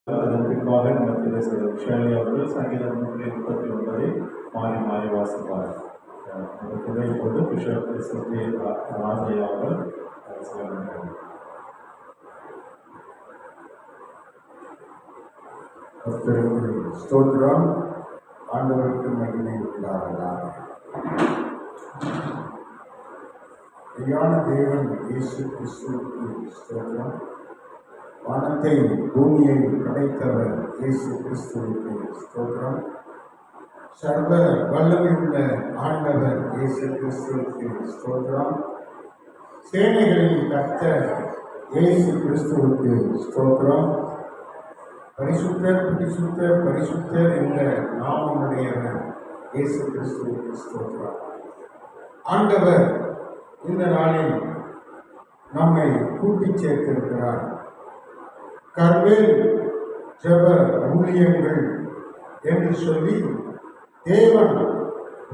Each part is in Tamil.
அதன் பின்பாக நமக்கு ஷேலி அவர்கள் சங்கீதம் 139 மாறி மாறி வாசிப்பார். நமக்கு இப்போது பிஷப் எஸ்எஸ்டி ராஜையா அவர்கள் சொல்லுங்கள். ஸ்தோத்திரம். ஆண்டவருக்கு மகிமை உண்டாவதாக. மெய்யான தேவன் இயேசு கிறிஸ்துவுக்கு ஸ்தோத்திரம். வானத்தை பூமியை படைத்தவர் இயேசு கிறிஸ்துவுக்கு ஸ்தோத்திரம். சர்வ வல்லமையுள்ள ஆண்டவர் இயேசு கிறிஸ்துவுக்கு ஸ்தோத்திரம். சேனைகளின் கர்த்தர் இயேசு கிறிஸ்துவுக்கு ஸ்தோத்திரம். பரிசுத்தர் பரிசுத்தர் பரிசுத்தர் என்ற நாமமுடையவர் இயேசு கிறிஸ்துவுக்கு ஸ்தோத்திரம். ஆண்டவர் இந்த நாளில் நம்மை கூட்டிச் சேர்த்திருக்கிறார். கர்மேல் ஜெப ஊழியங்கள் என்று சொல்லி தேவன்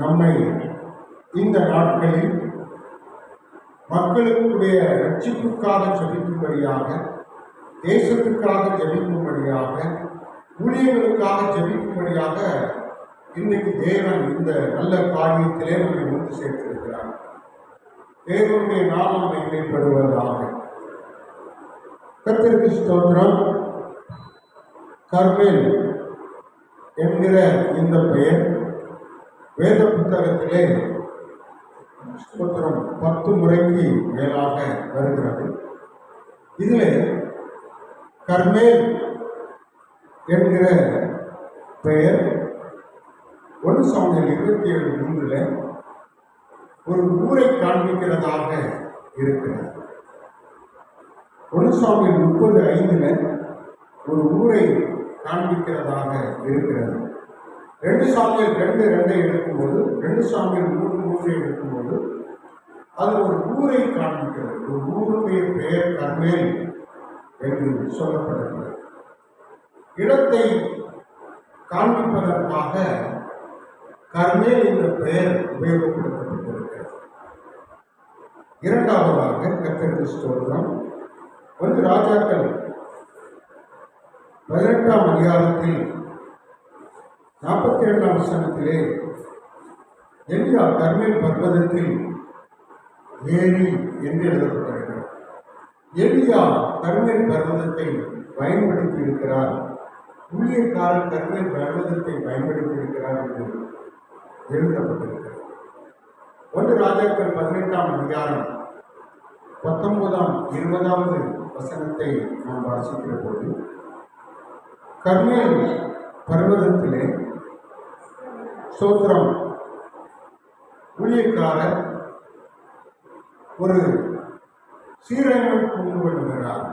நம்மை இந்த நாட்களில் மக்களுடைய ரட்சிப்புக்காக ஜெபிக்கும்படியாக, தேசத்துக்காக ஜெபிக்கும்படியாக, ஊழியர்களுக்காக ஜெபிக்கும்படியாக இன்றைக்கு தேவன் இந்த நல்ல காரியத்திலே நம்மை ஒன்று சேர்த்திருக்கிறார். தேவனுடைய நாமம் மகிமைப்படுவதாக. கர்த்தருக்கு ஸ்தோத்திரம். கர்மேல் என்கிற இந்த பெயர் வேத புத்தகத்திலே ஸ்தோத்திரம் 10 முறைக்கு மேலாக வருகிறது. இதில் கர்மேல் என்கிற பெயர் 1 சாமுவேல் 27:3 ஒரு ஊரை காண்பிக்கிறதாக இருக்கிறது. 1 சாமுவேல் 30:5 ஒரு ஊரை காண்பிக்கிறதாக இருக்கிறது. 2 சாமுவேல் 2:2 எடுக்கும்போது, 2 சாமுவேல் 3:3 எடுக்கும்போது அது ஒரு ஊரை காண்பிக்கிறது. ஒரு ஊருடைய பெயர் கர்மேல் என்று சொல்லப்படுகிறது. இடத்தை காண்பிப்பதற்காக கர்மேல் என்ற பெயர் உபயோகப்படுத்தப்பட்டிருக்கிறது. இரண்டாவதாக கர்த்தருக்கு ஸ்தோத்திரம். 1 ராஜாக்கள் 18ஆம் அதிகாரத்தில் 42ஆம் வசனத்திலே எலியா கர்மேல் பர்வதத்தில் ஏறி என்று எழுதப்பட்டிருக்கிறது. எலியா கர்மேல் பர்வதத்தை பயன்படுத்தி இருக்கிறார், ஊழியக்காரர் கர்மேல் பர்வதத்தை பயன்படுத்தி இருக்கிறார் என்று எழுதப்பட்டிருக்கிறது. 1 ராஜாக்கள் 18ஆம் அதிகாரம் 19ஆம் 20வது வசனத்தை நாம் வாசிக்கிற போது, கர்மேல் பர்வதத்திலே ஸ்தோத்திரம் ஊழியக்காரர் ஒரு சீரமைப்பு கொண்டு வருகிறார்.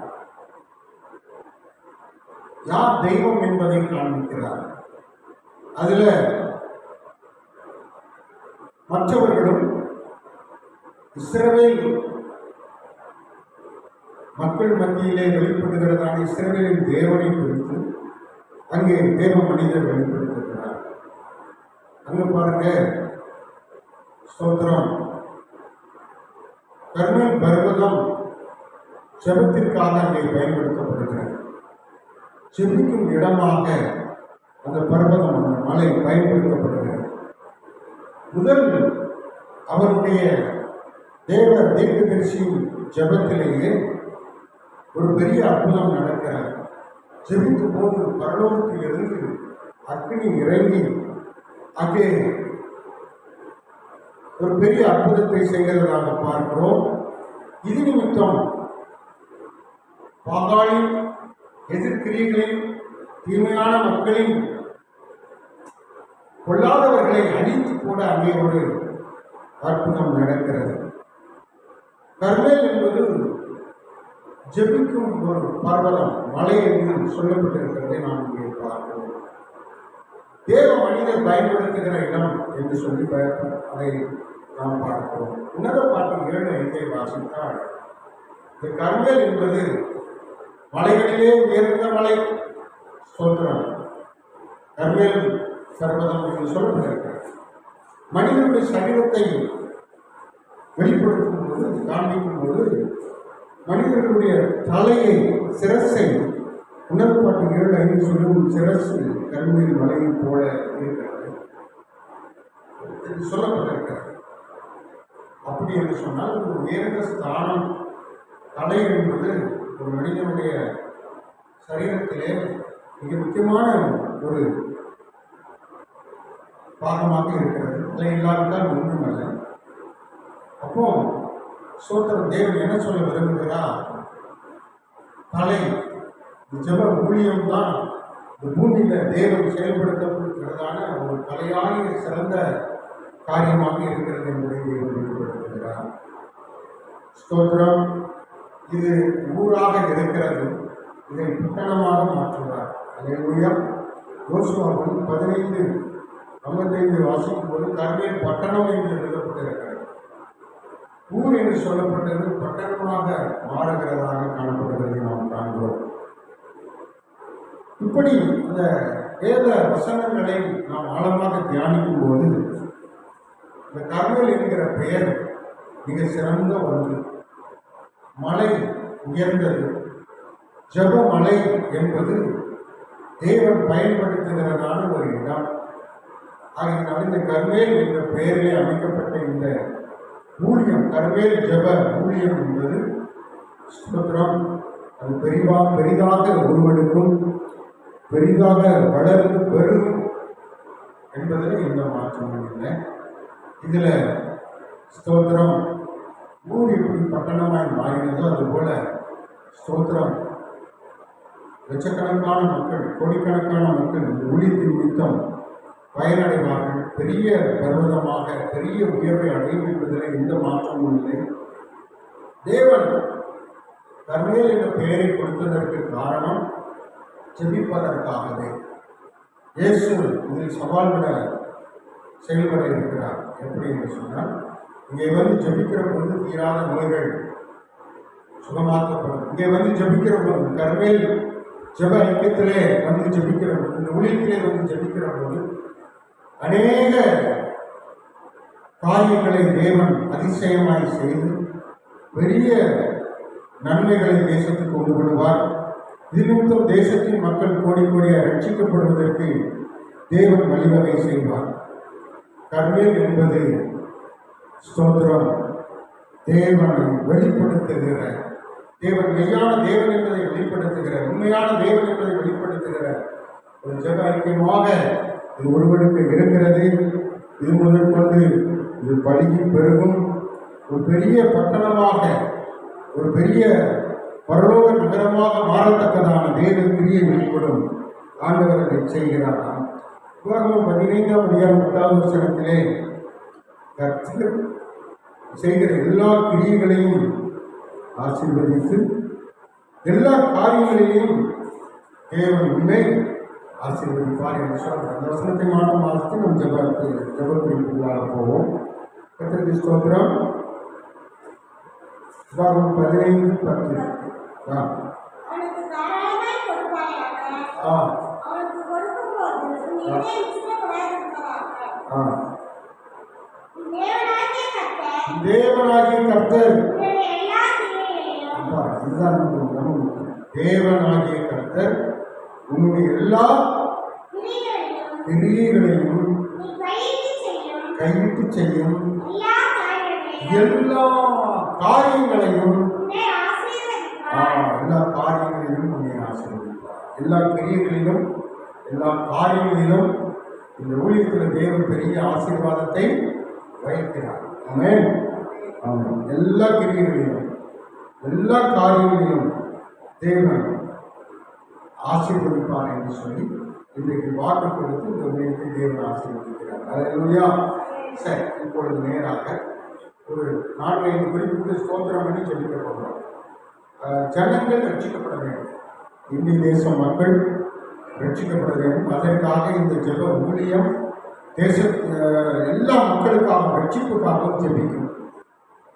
யார் தெய்வம் என்பதை காண்பிக்கிறார். அதில் மற்றவர்களும் இஸ்ரவேல் மக்கள் மத்தியிலே வெளிப்படுகிறதான இஸ்ரவேலின் தேவனை குறித்து அங்கே தேவ மனிதர் வெளிப்படுத்துகிறார். அங்க பாருங்க, ஸ்தோத்திரம், கர்மேல் பர்வதம் ஜெபத்திற்காக அங்கே பயன்படுத்தப்படுகிறது. ஜெபிக்கும் இடமாக அந்த பர்வதம், அந்த மலை பயன்படுத்தப்படுகிறது. முதல் அவருடைய தேவ தீர்க்கதரிசியின் ஜெபத்திலேயே ஒரு பெரிய அற்புதம் நடக்கிறது. ஜெபிக்கும் போது பரலோகத்திலிருந்து அக்னி இறங்கி அங்கே ஒரு பெரிய அற்புதத்தை செய்கிறதாக பார்க்கிறோம். இது நிமித்தம் பாகாலின் எதிர்கிரியர்களின் தீமையான மக்களின் கொள்ளாதவர்களை அழித்து கூட அங்கே ஒரு அற்புதம் நடக்கிறது. கர்மேல் என்பது ஜெபிக்கும் ஒரு பர்வதம், மலை என்று சொல்லப்பட்டிருக்கிறதை நாம் இங்கே பார்க்கிறோம். தேவ மனிதர் பயன்படுத்துகிற இடம் என்று சொல்லி அதை நாம் பார்க்கிறோம். உன்னத பாட்டு 7:5 வாசித்தால், இந்த கர்மேல் என்பது மலைகளிலே உயர்ந்த மலை. ஸ்தோத்திரம். கர்மேல் பர்வதம் என்று சொல்லப்பட்டிருக்கிறது. மனிதனுடைய சரீரத்தை வெளிப்படுத்தும் போது, காண்பிக்கும் போது மனிதர்களுடைய தலையை, சிரசை உன்னத பாட்டு 7:5 சொல்லும் சிரசு கருமையில் மலையை போல இருக்கிறது என்று சொல்லப்பட்டிருக்கிறது. அப்படி என்று சொன்னால் ஒரு உயர்ந்த ஸ்தானம் தலை என்பது ஒரு மனிதனுடைய சரீரத்திலே மிக முக்கியமான ஒரு பாகமாக இருக்கிறது. தலை இல்லாவிட்டால் ஒன்றுமல்ல. அப்போ சோத்திரம் தேவன் என்ன சொல்ல விரும்புகிறார்? தலை ஜெப ஊழியம் தான் இந்த பூமியில தேவன் செயல்படுத்தப்படுகிறதான ஒரு தலையாகிய சிறந்த காரியமாக இருக்கிறது என்பதை தேவன் வெளிப்படுத்துகிறார். ஸ்தோத்திரம். இது ஊராக இருக்கிறது, இதை பட்டணமாக மாற்றுவார். அல்லேலூயா. யோசுவாவின் 15:55 வாசிக்கும் போது கர்மேல் பட்டணம் என்று எழுதப்பட்டிருக்கிறது. ஊர் என்று சொல்லப்பட்டது பட்டணமாக மாறுகிறதாக காணப்படுவதை நாம் காண்கிறோம். இப்படி இந்த வேத வசனங்களை நாம் ஆழமாக தியானிக்கும் போது இந்த கர்மேல் என்கிற பெயர் மிக சிறந்த ஒன்று. மலை உயர்ந்தது. ஜெப மலை என்பது தேவன் பயன்படுத்துகிறதான ஒரு இடம். ஆகியனால் இந்த கர்மேல் என்ற பெயரிலே அமைக்கப்பட்ட இந்த ஊழியம், கர்மேல் ஜெப ஊழியம் என்பது ஸ்தோத்திரம், அது பெரிதாக உருவெடுக்கும், பெரிதாக வளர்ந்து பெருகும் என்பதில் எந்த மாற்றமும் இல்லை. இதுல ஸ்தோத்திரம் ஊர் எப்படி பட்டணமாய் மாறினதோ அதுபோல ஸ்தோத்திரம் லட்சக்கணக்கான மக்கள், கோடிக்கணக்கான மக்கள் இந்த ஊழியத்தின் நிமித்தம் பயனடைவார்கள். பெரிய பர்வதமாக பெரிய உயர்வை அடையும் என்பதில் எந்த மாற்றமும் இல்லை. தேவன் கர்மேல் என்ற பெயரை கொடுத்ததற்கு காரணம் ஜெபிப்பதற்காகவே. இயேசு இதில் சவால் விட செயல்பட இருக்கிறார். எப்படி என்று சொன்னால், இங்கே வந்து ஜெபிக்கிற பொழுது தீராத நோய்கள் சுகமாக்கப்படும். இங்கே வந்து ஜெபிக்கிற பொழுது கர்மேல் ஜெப ஐக்கியத்திலே வந்து ஜெபிக்கிற பொழுது, இந்த ஊழியத்திலே வந்து ஜெபிக்கிற போது அநேக காரியங்களை தேவன் அதிசயமாய் செய்து பெரிய நன்மைகளை தேசத்துக்கு கொண்டு வருவார். இது நிமித்தம் தேசத்தின் மக்கள் கோடி கோடியாக ரட்சிக்கப்படுவதற்கு தேவன் வழிவகை செய்வார். கர்மேல் என்பது ஸ்தோத்திரம் தேவனை வெளிப்படுத்துகிற, தேவன் மெய்யான தேவன் என்பதை வெளிப்படுத்துகிற, உண்மையான தேவன் என்பதை வெளிப்படுத்துகிற ஒரு ஜெப ஐக்கியமாக இது உருவெடுக்க இருக்கிறது. இது முதற்கொண்டு இது பழுகி பெருகும், ஒரு பெரிய பட்டணமாக, ஒரு பெரிய பரலோக நகரமாக மாறத்தக்கதான தேவ கிரியை வெளிப்படும். ஆண்டவர் அதை செய்கிறார். உலகம் 15:10 கர்த்தர் செய்கிற எல்லா கிரியைகளையும் ஆசீர்வதித்து எல்லா காரியங்களையும் தேவன் உண்மை ஆசீர்வதிப்பார் என்று சொல்றார். அந்த வசனத்தை மாற்றம் வாசித்து நம் ஜெப குறிப்புகளாக போவோம். கர்த்தருக்கு ஸ்தோத்திரம். 15:10 தேவனாகிய கர்த்தர், இதுதான் தேவனாகிய கர்த்தர் உன்னுடைய எல்லா கிரியைகளையும் கைவிட்டு செய்யும் எல்லா காரியங்களையும் உன்னை ஆசீர்வதிப்பார். எல்லா கிரியைகளிலும் எல்லா காரியங்களிலும் இந்த ஊழியத்தில் தேவன் பெரிய ஆசீர்வாதத்தை வைக்கிறார். ஆமென். ஆமென். எல்லா கிரியைகளிலும் எல்லா காரியங்களிலும் தேவன் ஆசீர்வதிப்பார் என்று சொல்லி இன்றைக்கு வாக்கு கொடுத்து இந்த ஊழியத்தை தேவன் ஆசீர்வதிக்கிறார். அல்லேலூயா. சரி, இப்பொழுது நேராக ஒரு 4-5 குறிப்பிட்டு ஸ்தோத்திரம் பண்ணி சொல்லிக்க போகிறோம். ஜனங்கள் ரட்சிக்கப்பட வேண்டும். இந்திய தேச மக்கள் ரட்சிக்கப்பட வேண்டும். அதற்காக இந்த ஜெப ஊழியம் தேச எல்லா மக்களுக்காக ரட்சிப்புக்காகவும் ஜெபிக்கும்.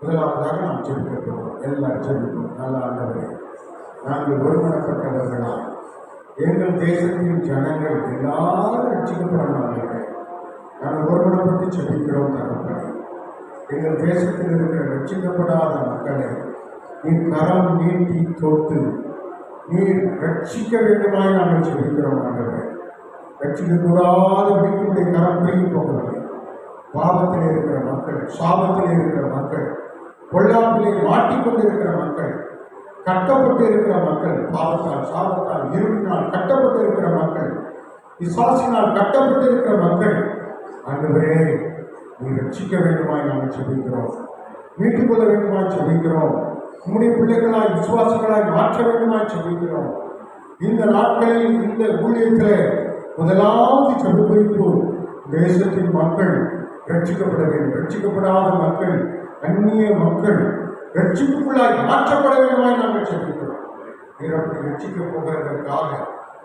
முதலாவதாக நாம் ஜெபிக்க போகிறோம். எல்லாரும் ஜெபிப்போம். நல்ல ஆண்டவரே, நாங்கள் ஒருமனப்பட்டவர்களா எங்கள் தேசத்தின் ஜனங்கள் எல்லாரும் ரட்சிக்கப்படணும். நாங்கள் ஒருமனப்பட்டு ஜெபிக்கிறோம் தகப்பனே. எங்கள் தேசத்தில் இருக்கிற ரட்சிக்கப்படாத மக்களை நீ கரம் நீட்டி தொட்டு நீர் ரட்சிக்க வேண்டுமாய் நாங்கள் சொல்லிக்கிறோம் ஆண்டவரே. ரட்சிக்க கூடாத வீட்டுடைய கரம் பிரிந்து போகவில்லை. பாவத்தில் இருக்கிற மக்கள், சாபத்தில் இருக்கிற மக்கள், பொல்லாப்பிலே மாட்டிக்கொண்டிருக்கிற மக்கள், கட்டப்பட்டு இருக்கிற மக்கள், பாவத்தால், சாபத்தால், இருளினால் கட்டப்பட்டு இருக்கிற மக்கள், பிசாசினால் கட்டப்பட்டு இருக்கிற மக்கள், ஆண்டவரே நீ ரட்சிக்க வேண்டுமாய் நாங்கள் செபிக்கிறோம். மீட்டுக் கொள்ள வேண்டுமாய் செபிக்கிறோம். உம்முடைய பிள்ளைகளாய் விசுவாசங்களாய் மாற்ற வேண்டுமாய் செபிக்கிறோம். இந்த நாட்களில் இந்த ஊழியத்தில் முதலாவது செபிப்பு தேசத்தின் மக்கள் ரட்சிக்கப்பட வேண்டும். ரட்சிக்கப்படாத மக்கள், அந்நிய மக்கள் ரட்சிப்புக்குள்ளாய் மாற்றப்பட வேண்டுமாய் நாங்கள் செபிக்கிறோம். நீர் அப்படி ரட்சிக்கப் போகிறதற்காக,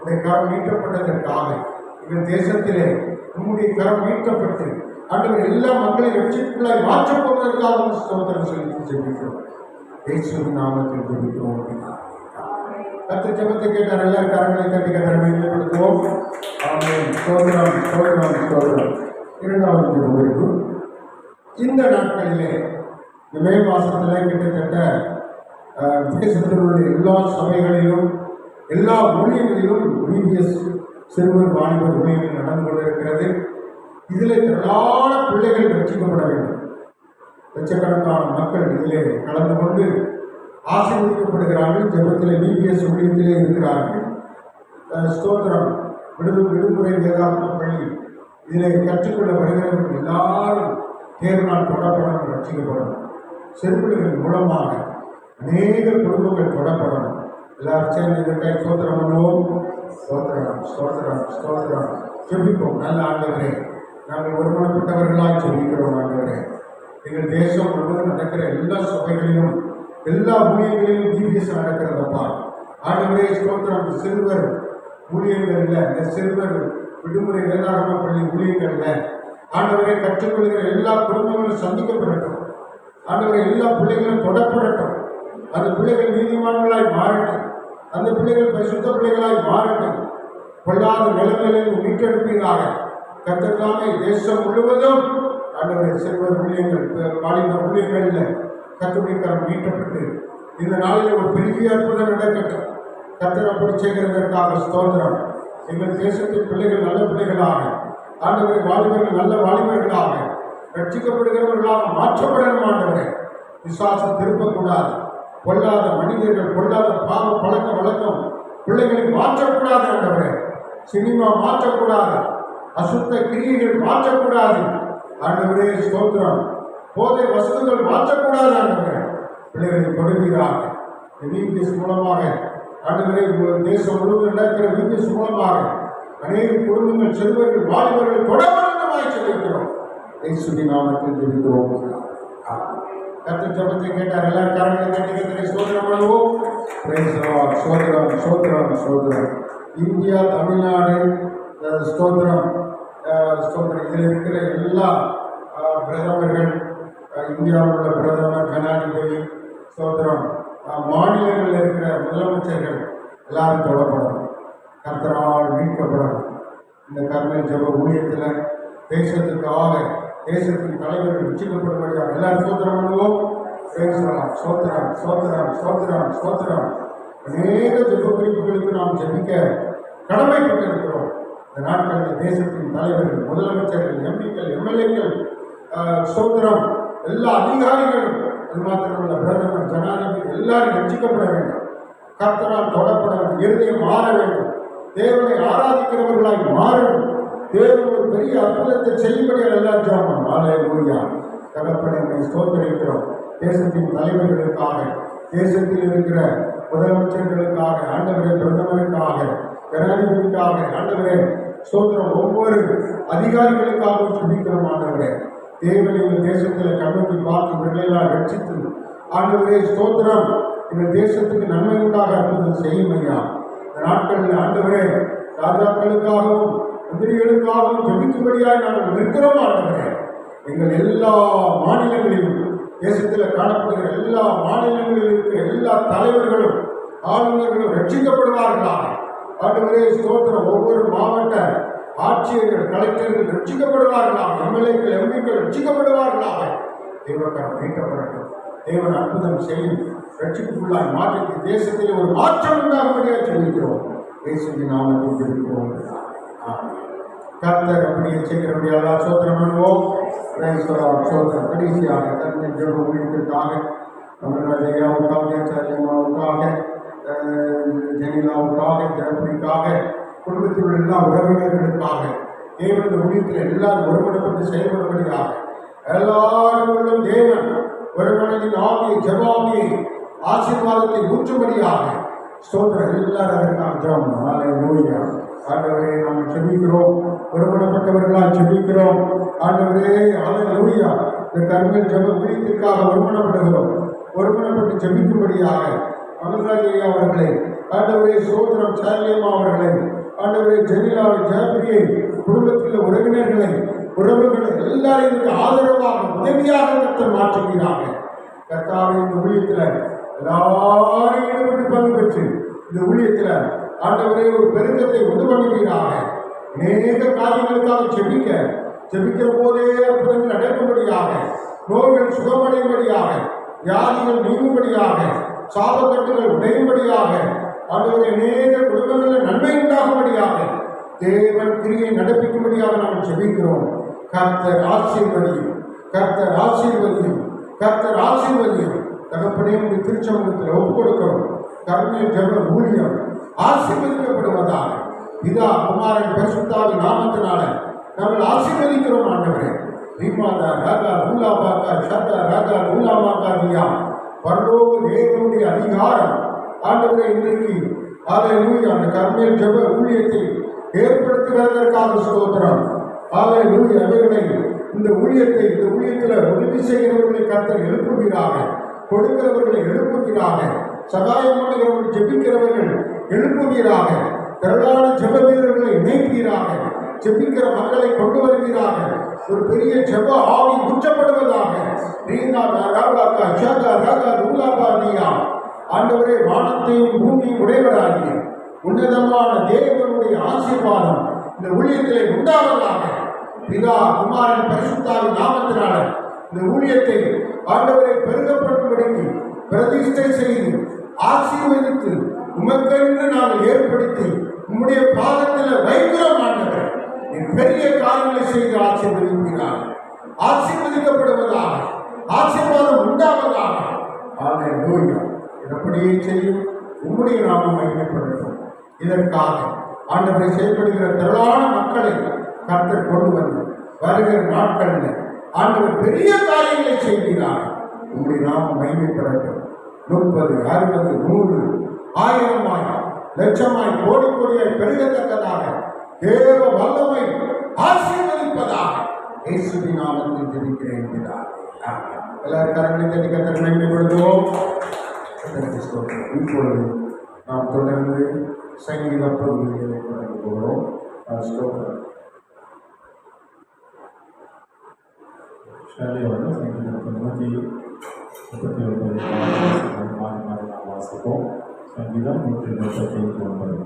உடைய கரம் நீட்டப்பட்டதற்காக, எங்கள் தேசத்திலே உம்முடைய கரம் நீட்டப்பட்டு ஆண்டவர் எல்லா மக்களையும் ரட்சிப்புக்குள்ளாய் மாற்றப் போவதற்காக ஸ்தோத்திரம் செலுத்தி ஜெபிக்கிறோம். இயேசுவின் நாமத்தில் ஜெபிக்கிறோம். கர்த்தர் ஜெபத்தை கேட்டார். எல்லாரும் கரங்களை தட்டி கர்த்தரை மேன்மைப்படுத்துவோம். ஆமென். ஸ்தோத்திரம், ஸ்தோத்திரம், ஸ்தோத்திரம். இரண்டாவது ஜெபம். இந்த நாட்களிலே இந்த மே மாசத்திலே கிட்டத்தட்ட தேசத்தில் உள்ள எல்லா சபைகளிலும் எல்லா ஊழியர்களிலும் பிபிஎஸ் சிறுவர் வாலிபர் ஊழியர்கள் நடந்து கொண்டிருக்கிறது. இதில் திரளான பிள்ளைகள் ரட்சிக்கப்பட வேண்டும். லட்சக்கணக்கான மக்கள் இதிலே கலந்து கொண்டு ஆசீர்வதிக்கப்படுகிறார்கள். ஜெபத்திலே பிபிஎஸ் ஊழியத்திலே இருக்கிறார்கள். ஸ்தோத்திரம். விடுமுறை வேதாந்த பள்ளி இதிலே கற்றுக்கொள்ள வருகிறவர்கள் எல்லாரும் தேர்நாள் தொடப்படணும், ரட்சிக்கப்படணும். சிறுபிள்ளைகள் மூலமாக அநேக குடும்பங்கள் தொடப்படணும். எல்லாரும் சேர்ந்து இதற்காக ஸ்தோத்திரம் பண்ணுவோம். ஸ்தோத்திரம், ஸ்தோத்திரம், ஸ்தோத்திரம். ஜெபிப்போம். நல்ல ஆண்டவரே, நாங்கள் ஒருமனப்பட்டவர்களாக ஜெபிக்கிறோம். ஆண்டவரே, எங்கள் தேசம் முழுவதும் நடக்கிற எல்லா சபைகளிலும் எல்லா ஊழியர்களிலும் பிபிஎஸ் நடக்கிறதப்பா. ஆண்டவரே ஸ்தோத்திரம். சிறுவர் ஊழியங்கள்ல, இந்த சிறுவர் விடுமுறை வேதாகம பள்ளி ஊழியங்கள்ல ஆண்டவரை கற்றுக்கொள்கிற எல்லா குடும்பங்களும் சந்திக்கப்படட்டும். ஆண்டவரை எல்லா பிள்ளைகளும் தொடப்படட்டும். அந்த பிள்ளைகள் நீதிமான்களாய் மாறட்டும். அந்த பிள்ளைகள் பரிசுத்த பிள்ளைகளாய் மாறட்டும். கொள்ளாத நிலைமையிலிருந்து மீட்டெடுப்பீராக. கர்த்தர்தாமே தேசம் முழுவதும் ஆண்டவரை சிறுவர் ஊழியங்கள், வாலிபர் ஊழியங்களில் கர்த்தருடைய கரம் மீட்டப்பட்டு இந்த நாளில் ஒரு பெரிய அற்புதம் நடக்கட்டும். கர்த்தர் அப்படி செய்கிறதற்காக ஸ்தோத்திரம். எங்கள் தேசத்தின் பிள்ளைகள் நல்ல பிள்ளைகளாக, ஆண்டவரை வாலிபர்கள் நல்ல வாலிபர்களாக, ரட்சிக்கப்படுகிறவர்களாக மாற்றப்படணும். ஆண்டவரை விசுவாசம் திருப்பக்கூடாது. கொள்ளாத மனிதர்கள், கொள்ளாத பாவ பழக்க வழக்கம் பிள்ளைகளை மாற்றக்கூடாது. ஆண்டவரை சினிமா மாற்றக்கூடாது. அசுத்த கிரியைகள் மாற்றக்கூடாது. ஆண்டவரே ஸ்தோத்திரம். போதை வசதிகள் மாற்றக்கூடாது. ஆண்டவரை பிள்ளைகளை கொடுக்கிறாக. விபிஎஸ் மூலமாக ஆண்டவரே தேசம் முழுவதும் நடக்கிற விபிஎஸ் மூலமாக அநேக குடும்பங்கள், சிறுவர்கள், வாலிபர்கள் தொடர்பாக சொல்லியிருக்கிறோம். இயேசுவின் நாமத்தில் ஜெபிக்கிறோம். கர்த்தர் ஜெபத்தை கேட்டார். எல்லாரும் கரங்களை தட்டி கர்த்தரை ஸ்தோத்திரம் பண்ணுவோம். Praise the Lord. ஸ்தோத்திரம், ஸ்தோத்திரம், ஸ்தோத்திரம். இந்தியா, தமிழ்நாடு, ஸ்தோத்திரம், ஸ்தோத்திரம். இதில் இருக்கிற எல்லா பிரதமர்கள், இந்தியாவில் உள்ள பிரதமர், ஜனாதிபதி, ஸ்தோத்திரம், மாநிலங்களில் இருக்கிற முதலமைச்சர்கள் எல்லாரும் தொடப்படணும். கர்த்தரால் மீட்கப்படணும். இந்த கர்மல் ஜெப ஊழியத்தில் தேசத்துக்காக, தேசத்தின் தலைவர்கள் ரட்சிக்கப்படும்படியாக எல்லாரும் ஸ்தோத்திரம் பண்ணுவோம். ஸ்தோத்திரம், ஸ்தோத்திரம், ஸ்தோத்திரம், ஸ்தோத்திரம். அநேக ஜெப குறிப்புகளுக்கு நாம் ஜெபிக்க கடமைப்பட்டிருக்கிறோம். இந்த நாட்களில் தேசத்தின் தலைவர்கள், முதலமைச்சர்கள், எம்பிக்கள், எம்எல்ஏக்கள், ஸ்தோத்திரம், எல்லா அதிகாரிகளும், அது மாத்திரமல்ல பிரதமர், ஜனாதிபதி எல்லாரும் ரட்சிக்கப்பட வேண்டும். கர்த்தரால் தொடப்பட வேண்டும். இருதயம் மாற வேண்டும். தேவனை ஆராதிக்கிறவர்களாய் மாறணும். தேவன் ஒரு பெரிய அற்புதத்தை செய்யும்படியாக எல்லாரும் ஜெபம். ஹல்லேலூயா. தகப்பனே ஸ்தோத்திரிக்கிறோம். தேசத்தின் தலைவர்களுக்காக, தேசத்தில் இருக்கிற முதலமைச்சர்களுக்காக, ஆண்டவரே பிரதமருக்காக, ஜனாதிபதிக்காக, ஆண்டவரே ஸ்தோத்திரம், ஒவ்வொரு அதிகாரிகளுக்காகவும் ஜெபிக்கிறோம். ஆண்டவரே தேவன் எங்கள் தேசத்தில் கண்ணோக்கி பார்த்து இவர்களெல்லாம் ரட்சித்து ஆண்டவரே ஸ்தோத்திரம், எங்கள் தேசத்துக்கு நன்மை உண்டாக அற்புதம் செய்யும் ஐயா. இந்த நாட்களில் ஆண்டவரே ராஜாக்களுக்காகவும் மந்திரிகளுக்காகவும் ஜெபிக்கும்படியாக நாங்கள் நிற்கிறோம். ஆண்டவரே எங்கள் எல்லா மாநிலங்களிலும், தேசத்தில் காணப்படுகிற எல்லா மாநிலங்களில் இருக்கிற எல்லா தலைவர்களும் ஆளுநர்களும் ரட்சிக்கப்படுவார்களாக. ஆண்டவரே ஸ்தோத்திரம், ஒவ்வொரு மாவட்ட ஆட்சியர்கள், கலெக்டர்கள் ரட்சிக்கப்படுவார்களாக. எம்எல்ஏக்கள், எம்பிக்கள் ரட்சிக்கப்படுவார்களாக. தேவக்கரம் நீட்டப்படட்டும். தேவன் அற்புதம் செய்யும். ரட்சிப்புக்குள்ளாய் மாற்றி தேசத்தில் ஒரு மாற்றம் உண்டாகும்படியாக ஜெபிக்கிறோம். இயேசுவின் நாமத்தில் ஜெபிக்கிறோம். கர்த்தர் அப்படியே செய்கிறபடியாக சோத்திரம் பண்ணுவோம். சோத்திரம். கடைசியாக கர்த்தர் ஜெப ஊழியத்திற்காக ஐயாவுக்காக, சரியம்மாவுக்காக, ஜெனிலாவுக்காக, ஜெயபுரிக்காக, குடும்பத்தில் உள்ள எல்லா உறவினர்களுக்காக தேவன் ஊழியத்தில் எல்லாரும் ஒருமனப்பட்டு செயல்படும்படியாக எல்லாருக்கும் தேவன் ஒருமனதின் ஆவியை ஜெபாவியை ஆசீர்வாதத்தை ஊற்றும்படியாக ஸ்தோத்திரம். எல்லாரும் அதற்காக ஜெபம். ஆண்டவரே நாம் செபிக்கிறோம், ஒருமனப்பட்டவர்களால் செபிக்கிறோம். ஆண்டவரே அல்லேலூயா. இந்த கர்மேல் ஜெப ஊழியத்திற்காக ஒருமனப்படுகிறோம். ஒருமனப்பட்டு ஜெபிக்கும்படியாக அமர்ராஜையா அவர்களை, ஆண்டவரே ஸ்தோத்திரம், சாரியம்மா அவர்களை, ஆண்டவரே ஜெனிலாவை, ஜெயபிரியை, குடும்பத்தில் உறவினர்களை, உறவுகளை எல்லாரையும் ஆதரவாக உதவியாக கர்த்தர் மாற்றுகிறாங்க. கர்த்தாவை இந்த ஊழியத்தில் எல்லாரையும் ஈடுபட்டு பங்கு பெற்று இந்த ஊழியத்தில் ஆண்டவரே ஒரு பெருக்கத்தை உண்டு பண்ணுவீராக. அநேக காரியங்களுக்காக ஜெபிக்கிற போதே அற்புதங்கள் நடக்கும்படியாக, நோய்கள் சுகமடையும்படியாக, வியாதிகள் நீங்கும்படியாக, சாபக்கட்டுகள் உடையும்படியாக, ஆண்டவரே அநேக குடும்பங்களில் நன்மை உண்டாகும்படியாக தேவன் கிரியை நடப்பிக்கும்படியாக நாம் ஜெபிக்கிறோம். கர்த்தர் ஆசீர்வதியும், கர்த்தர் ஆசீர்வதியும், கர்த்தர் ஆசீர்வதியும். தகப்பனே திருச்சமூகத்தில் ஒப்புக் கொடுக்கிறோம். கர்மேல் ஜெப ஊழியம் ஆசீர்வதிக்கப்படுவதாக பிதா குமாரன் பரிசுத்தாவின் நாமத்தினால நாங்கள் ஆசீர்வதிக்கிறோம். ஆண்டவரே ரீமாதா ராகா ரூலாபாக்கா சத்தா ராகா ரூலாமாக்கா பரலோக தேவனுடைய அதிகாரம் ஆண்டவரே இன்றைக்கு அல்லேலூயா அந்த கர்மேல் ஜெப ஊழியத்தை ஏற்படுத்துவதற்காக ஸ்தோத்திரம். அல்லேலூயா. அவைகளை இந்த ஊழியத்தில் உதவி செய்கிறவர்களை கர்த்தர் எழுப்புகிறாங்க, கொடுக்கிறவர்களை எழுப்புகிறாங்க, சகாயம் பண்ணுகிறவர்கள் ஜெபிக்கிறவர்கள் எழுப்புவீராக, திரளான ஜெப வீரர்களை இணைப்பீராக, ஜெபிக்கிற மக்களை கொண்டு வருவீராக, ஒரு பெரிய ஜெப ஆவி ஊற்றப்படுவதாக. ஆண்டவரே வானத்தையும் பூமியும் உடையவராகிய உன்னதமான தேவனுடைய ஆசீர்வாதம் இந்த ஊழியத்திலே உண்டாவதாக. பிதா குமாரன் பரிசுத்தாவின் நாமத்தினால இந்த ஊழியத்தை ஆண்டவரை பெருகப்படும்படிக்கு பிரதிஷ்டை செய்து ஆசீர்வதித்து உமக்கென்று நாங்கள் ஏற்படுத்தி உம்முடைய பாதத்தில் வைக்கிறோம். ஆண்டவர் பெரிய காரியங்களை செய்து ஆசீர்வதிக்கிறார். ஆசீர்வதிக்கப்படுவதாக, ஆசீர்வாதம் உண்டாவதாக. அல்லேலூயா. எப்படியே செய்யும் உம்முடைய நாமம் மகிமைப்படட்டும். இதற்காக ஆண்டவரை செயல்படுகிற திரளான மக்களை கர்த்தர் கொண்டு வந்து வருகிற நாட்களில் ஆண்டவர் பெரிய காரியங்களை செய்கிறார். உம்முடைய நாமம் மகிமைப்படட்டும். 30, 60, 100, 1000 லட்சமாய் கோடி கோடியாய் பெருகத்தக்கதாக தேவ வல்லமை ஆசீர்வதிப்பதாக இயேசுவின் நாமத்தில் ஜெபிக்கிறேன். எல்லாரும் கரங்களை தட்டி கர்த்தரை மகிமைப்படுத்துவோம். இப்பொழுது நாம் தொடர்ந்து சங்கீத பகுதிகளை தொடர்ந்து போகிறோம். ஷாலியோட சங்கீதம் 139 நாம் வாசிப்போம். சங்கீதம் 139.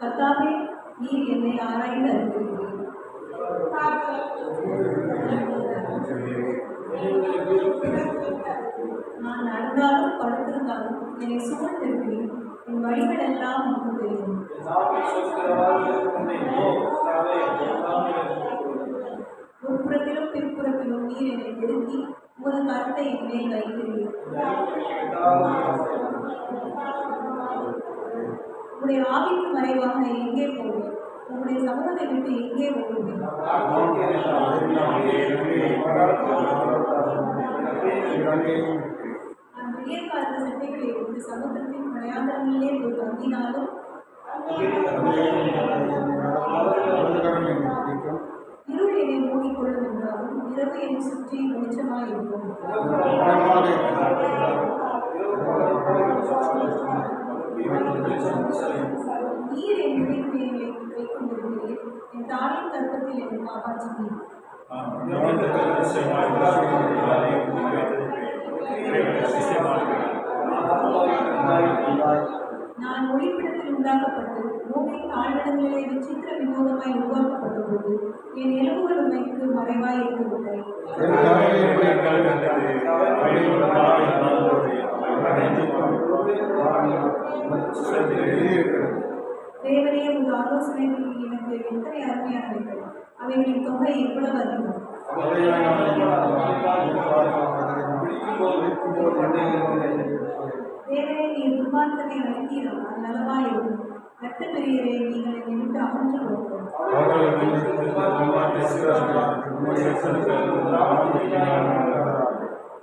கர்த்தாவே, நீர் என்னை ஆராய்ந்து அறிந்திருக்கிறீர். நான் நடந்தாலும் படுத்திருந்தாலும் என்னை சூழ்ந்திருக்கிறேன். என் வழிகள் எல்லாம் உனக்கு தெரியும். உட்புறத்திலும் பின்புறத்திலும் நீர் என்னை நெருக்கி உமது கரத்தை என் மேல் வைக்கிறீர். உடைய ஆவிக்கு மறைவாக எங்கே போவேன்? உங்களுடைய சமூகத்தை விட்டு எங்கே ஓடுவேன்? நான் விடியற் காலத்து சட்டைகளை எடுத்து சமுத்திரத்தின் மலையாளங்களிலே போய் தங்கினாலும் இருள் என்னை மூடிக்கொள்ளும் என்றாலும் இரவு என்னை சுற்றி வெளிச்சமாயிருக்கும். நீர் என் விழிப்புகளை வைக்கொண்டிருக்கிறீர். என் தாயின் கற்பத்தில் என்னை காப்பாற்றுகிறீர். நான் ஒளிப்பிடத்தில் உண்டாக்கப்பட்டு பூமியின் தாழ்விடங்களிலே விசித்திர வினோதமாய் உருவாக்கப்பட்டபோது என் எலும்புகள் உமைக்கு மறைவாய் இருக்கவில்லை. தேவனே, உங்கள் ஆலோசனைகள் எனக்கு எத்தனை அருமையானவைகள்! அவைகளின் தொகை எவ்வளவு அதிகம்! தேவனே, நீர் துன்மார்க்கத்தை அழைத்தீரானால் நலமாயிருக்கும். இரத்த பெரியரே, நீங்கள் என்னை விட்டு அகன்று போகும்.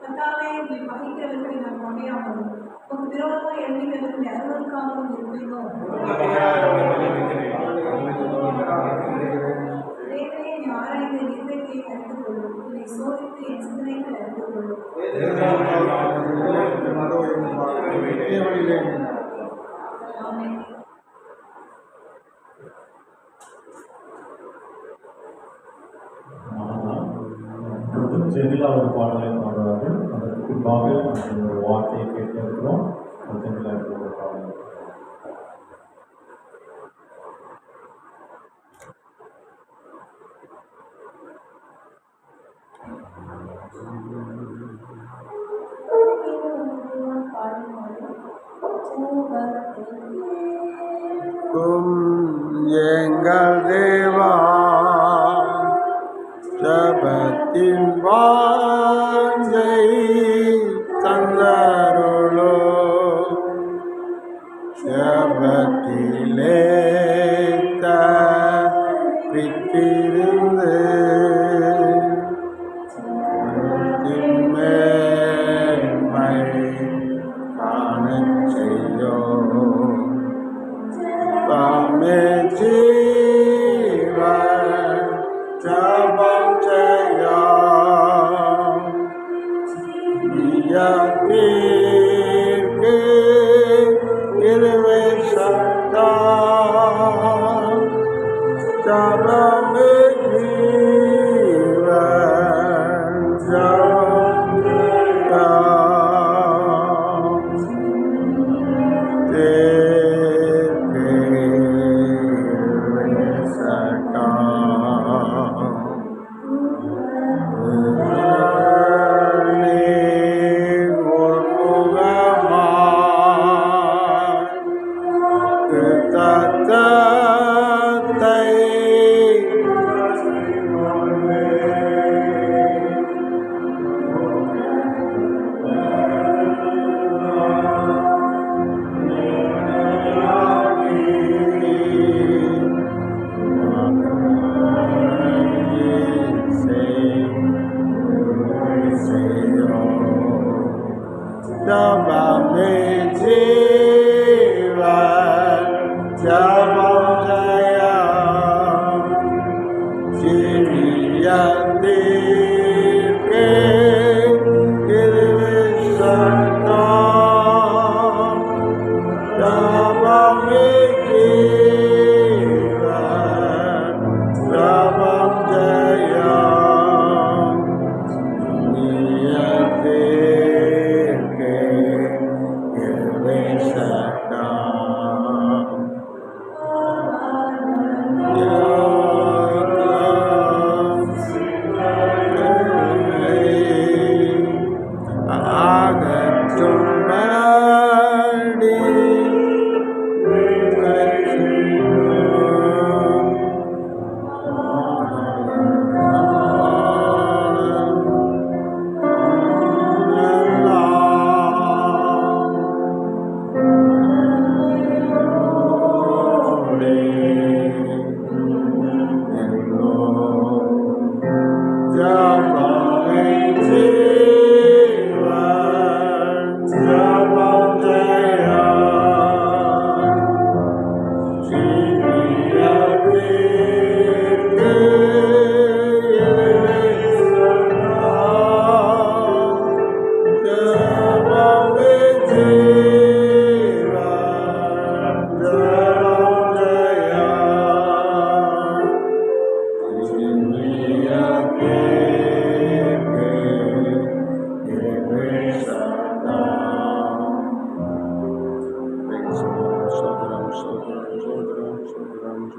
கர்த்தாவே, உம்மை பகைக்கிறவர்களை நான் பகையாமலும் உமக்கு விரோதமாக எழுதுகிறவர்களை அருவருக்காமலும் இருப்பேனோ? தேவனே, நீ ஆராய்ந்த என் இருதயத்தை அறிந்து கொள்ளும். என்னை சோதித்து என் சிந்தனைகளை அறிந்து கொள்ளும். ஆமென். ஜெமிலா ஒரு பாடலை பாடுவார்கள். அதற்கு பின்பாக அந்த ஒரு வார்த்தையை கேட்க இருக்கிறோம். ஜெமிலா ஒரு பாடல். எங்கள் தேவா ஜபத்தின் வாஞ்சை தந்தருளோ, ஜபத்திலே தப்பித்திருந்து மேன்மை காணச் செய்யோ. தாமே ஜீவன் ஜபம் செய்யா தீர்க்கு இருவை சட்டா ஜபமே ஜீவன் ஜபம் செய்யா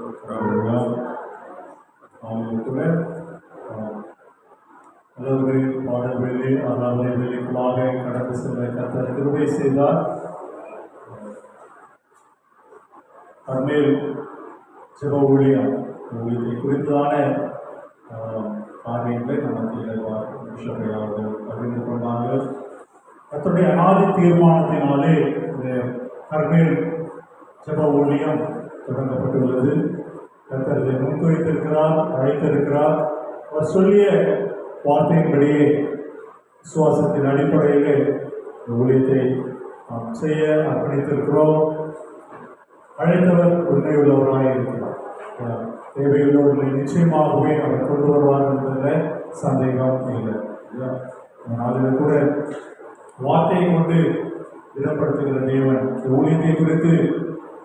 கொடுக்கிறோம். அவங்களுக்குள்ள நல்ல பாடல் வேலை ஆராதனை வேலைக்குள்ளாக கடந்து செல்ல கர்த்தர் கிருபை செய்தார். கர்மேல் ஜெப ஊழியத்தை குறித்தான காரியங்களை நமக்கு அவர்கள் பகிர்ந்து கொண்டார்கள். கர்த்தருடைய அநாதி தீர்மானத்தினாலே இந்த கர்மேல் ஜெப ஊழியம் தொடங்கப்பட்டுள்ளது. கர்த்தர் இதை முன்குறித்திருக்கிறார், அழைத்திருக்கிறார். அவர் சொல்லிய வார்த்தையின்படியே விசுவாசத்தின் அடிப்படையில் ஊழியத்தை நாம் செய்ய அர்ப்பணித்திருக்கிறோம். அழைத்தவர் உண்மையுள்ளவராக இருக்கிறார். தேவையுள்ளவர்களை நிச்சயமாகவே அவர் கொண்டு வருவார் என்பதில் சந்தேகம் இல்லை. நாளில் கூட வார்த்தையை கொண்டு இடப்படுத்துகிற தேவன் ஊழியத்தை குறித்து